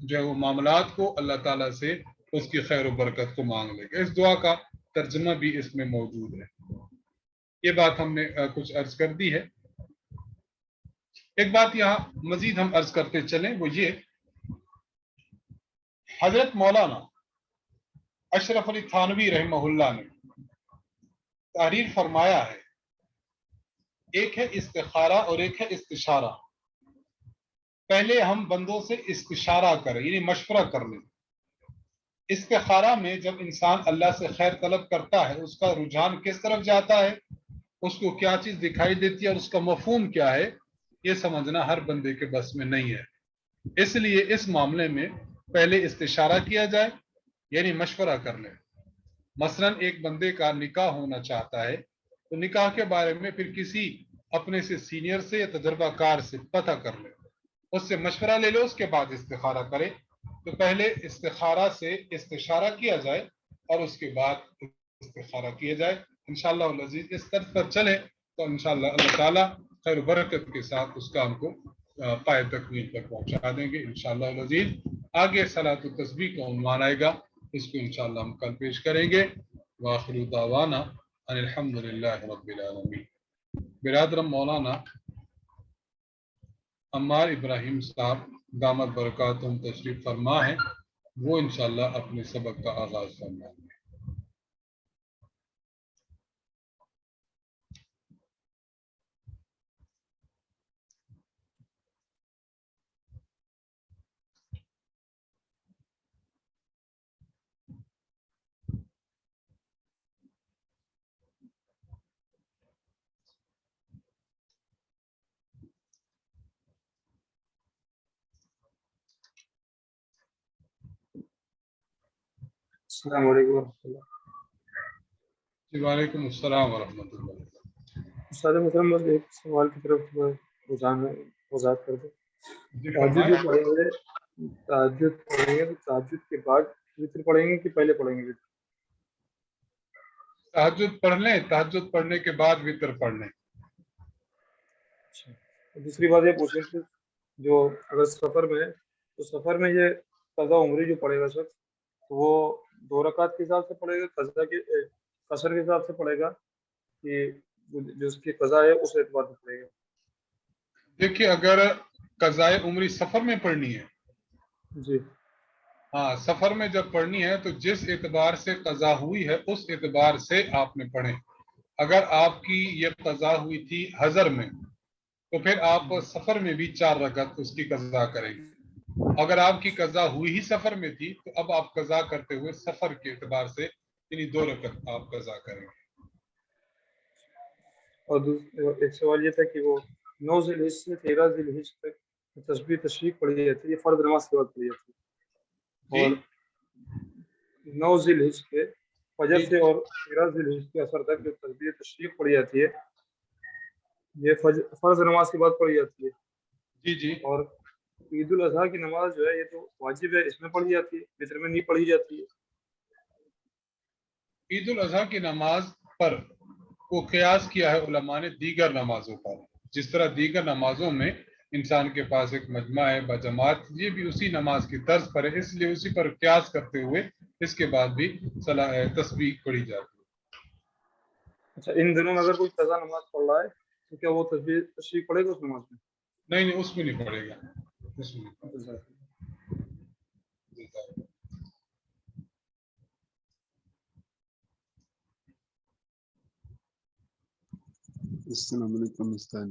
جو ہے وہ معاملات کو اللہ تعالیٰ سے اس کی خیر و برکت کو مانگ لے گا۔ اس دعا کا ترجمہ بھی اس میں موجود ہے۔ یہ بات ہم نے کچھ عرض کر دی ہے۔ ایک بات یہاں مزید ہم عرض کرتے چلیں، وہ یہ حضرت مولانا اشرف علی تھانوی رحمہ اللہ نے تحریر فرمایا ہے، ایک ہے استخارہ اور ایک ہے استشارہ۔ پہلے ہم بندوں سے استشارہ کریں یعنی مشورہ کر لیں۔ استخارہ میں جب انسان اللہ سے خیر طلب کرتا ہے، اس کا رجحان کس طرف جاتا ہے، اس کو کیا چیز دکھائی دیتی ہے اور اس کا مفہوم کیا ہے، یہ سمجھنا ہر بندے کے بس میں نہیں ہے۔ اس لیے اس معاملے میں پہلے استشارہ کیا جائے، یعنی مشورہ کر لیں۔ مثلا ایک بندے کا نکاح ہونا چاہتا ہے تو نکاح کے بارے میں پھر کسی اپنے سے سینئر سے یا تجربہ کار سے پتہ کر لے، اس سے مشورہ لے لو، اس کے بعد استخارہ کرے۔ تو پہلے استخارہ سے استشارہ کیا جائے اور اس کے بعد استخارہ کیا جائے۔ انشاءاللہ العزیز اس طرز پر چلے تو انشاءاللہ اللہ تعالیٰ خیر و برکت کے ساتھ اس کام کو پائے تکمیل تک پہنچا دیں گے انشاءاللہ العزیز۔ آگے صلاۃ التسبیح کا عنوان آئے گا، اس کو انشاءاللہ ہم کل پیش کریں گے۔ وآخر دعوانا ان الحمدللہ رب العالمین۔ برادرم مولانا عمار ابراہیم صاحب دامت برکاتہم تشریف فرما ہے، وہ انشاءاللہ اپنے سبق کا آغاز فرمائیں گے۔ السلام علیکم ورحمۃ اللہ۔ جی وعلیکم السلام ورحمۃ اللہ۔ استاد محترم بس ایک سوال کی طرف وضاحت کر دیں۔ جی تہجد فرمائیں۔ جو پڑھیں گے، تہجد پڑھیں گے تو تہجد کے بعد وتر پڑھیں گے کہ پہلے پڑھیں گے وتر؟ تہجد پڑھ لیں، تہجد پڑھنے کے بعد وتر پڑھ لیں۔ اچھا، دوسری بات یہ پوچھ رہے تھے جو اگر سفر میں ہے تو سفر میں یہ قضا عمری جو پڑے گا شخص تو وہ 2 رکعت کے حساب سے پڑے گا، قضا کے قصر کے حساب سے پڑے گا کہ جو اس کی قضا ہے اس اعتبار سے پڑے گا؟ دیکھیے اگر قضائے عمری سفر میں پڑھنی ہے، جی ہاں سفر میں جب پڑھنی ہے تو جس اعتبار سے قضا ہوئی ہے اس اعتبار سے آپ نے پڑھیں۔ اگر آپ کی یہ قضا ہوئی تھی حضر میں تو پھر آپ سفر میں بھی 4 رکعت اس کی قضا کریں گے۔ اگر آپ کی قضا ہوئی ہی سفر میں تھی تو اب آپ قضا کرتے ہوئے سفر کے اعتبار سے یعنی 2 رکعت آپ قضا کریں گے۔ اور ایک سوال یہ تھا کہ وہ 9 ذی الحجہ سے 13 ذی الحجہ تک تسبیح تشریق پڑھی جاتی ہے، یہ فرض نماز کے بعد پڑھی جاتی ہے، اور 9 ذی الحجہ کے فجر سے اور 13 ذی الحجہ کے عصر تک جو تسبیح تشریق پڑھی جاتی ہے یہ فرض نماز کے بعد پڑھی جاتی ہے۔ جی جی۔ اور عید الاضحیٰ کی نماز جو ہے یہ تو واجب ہے، اس میں پڑھی جاتی ہے، وتر میں نہیں پڑھی جاتی ہے۔ عید الاضحیٰ کی نماز پر کو قیاس کیا ہے علماء نے دیگر نمازوں پر، جس طرح دیگر نمازوں میں انسان کے پاس ایک مجمع ہے بجماعت، یہ بھی اسی نماز کی طرز پر ہے، اس لیے اسی پر قیاس کرتے ہوئے اس کے بعد بھی تسبیح پڑھی جاتی ہے۔ اچھا، ان دنوں میں اگر کوئی قضا نماز پڑھ رہا ہے تو کیا وہ تسبیح تشریق پڑھے گا اس نماز میں؟ نہیں اس میں نہیں پڑھے گا، اس میں نہیں پڑھے گا۔ السلام علیکم استاد۔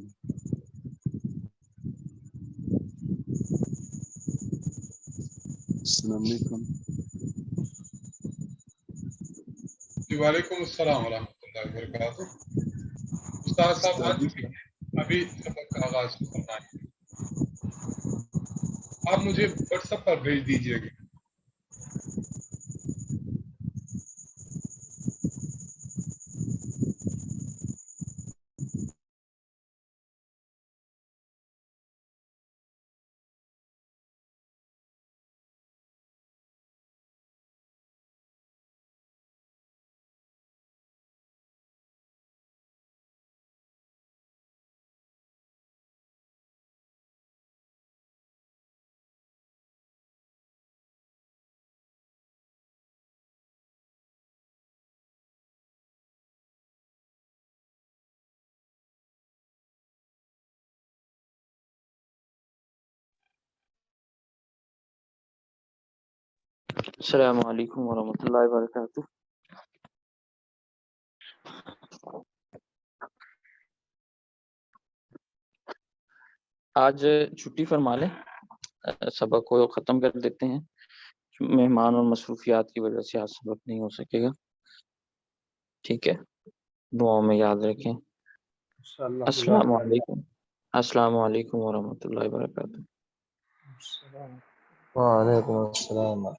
السلام علیکم۔ جی وعلیکم السلام ورحمۃ اللہ وبرکاتہ۔ استاد صاحب آ چکے ہیں، ابھی سبق کا آغاز کرنا ہے، آپ مجھے واٹس ایپ پر بھیج دیجیے گا۔ السلام علیکم ورحمۃ اللہ وبرکاتہ۔ آج چھٹی فرما لیں، سبق کو ختم کر دیتے ہیں، مہمان اور مصروفیات کی وجہ سے آج سبق نہیں ہو سکے گا، ٹھیک ہے؟ دعاؤں میں یاد رکھیں۔ السلام علیکم ورحمۃ اللہ وبرکاتہ۔ السلام وعلیکم السلام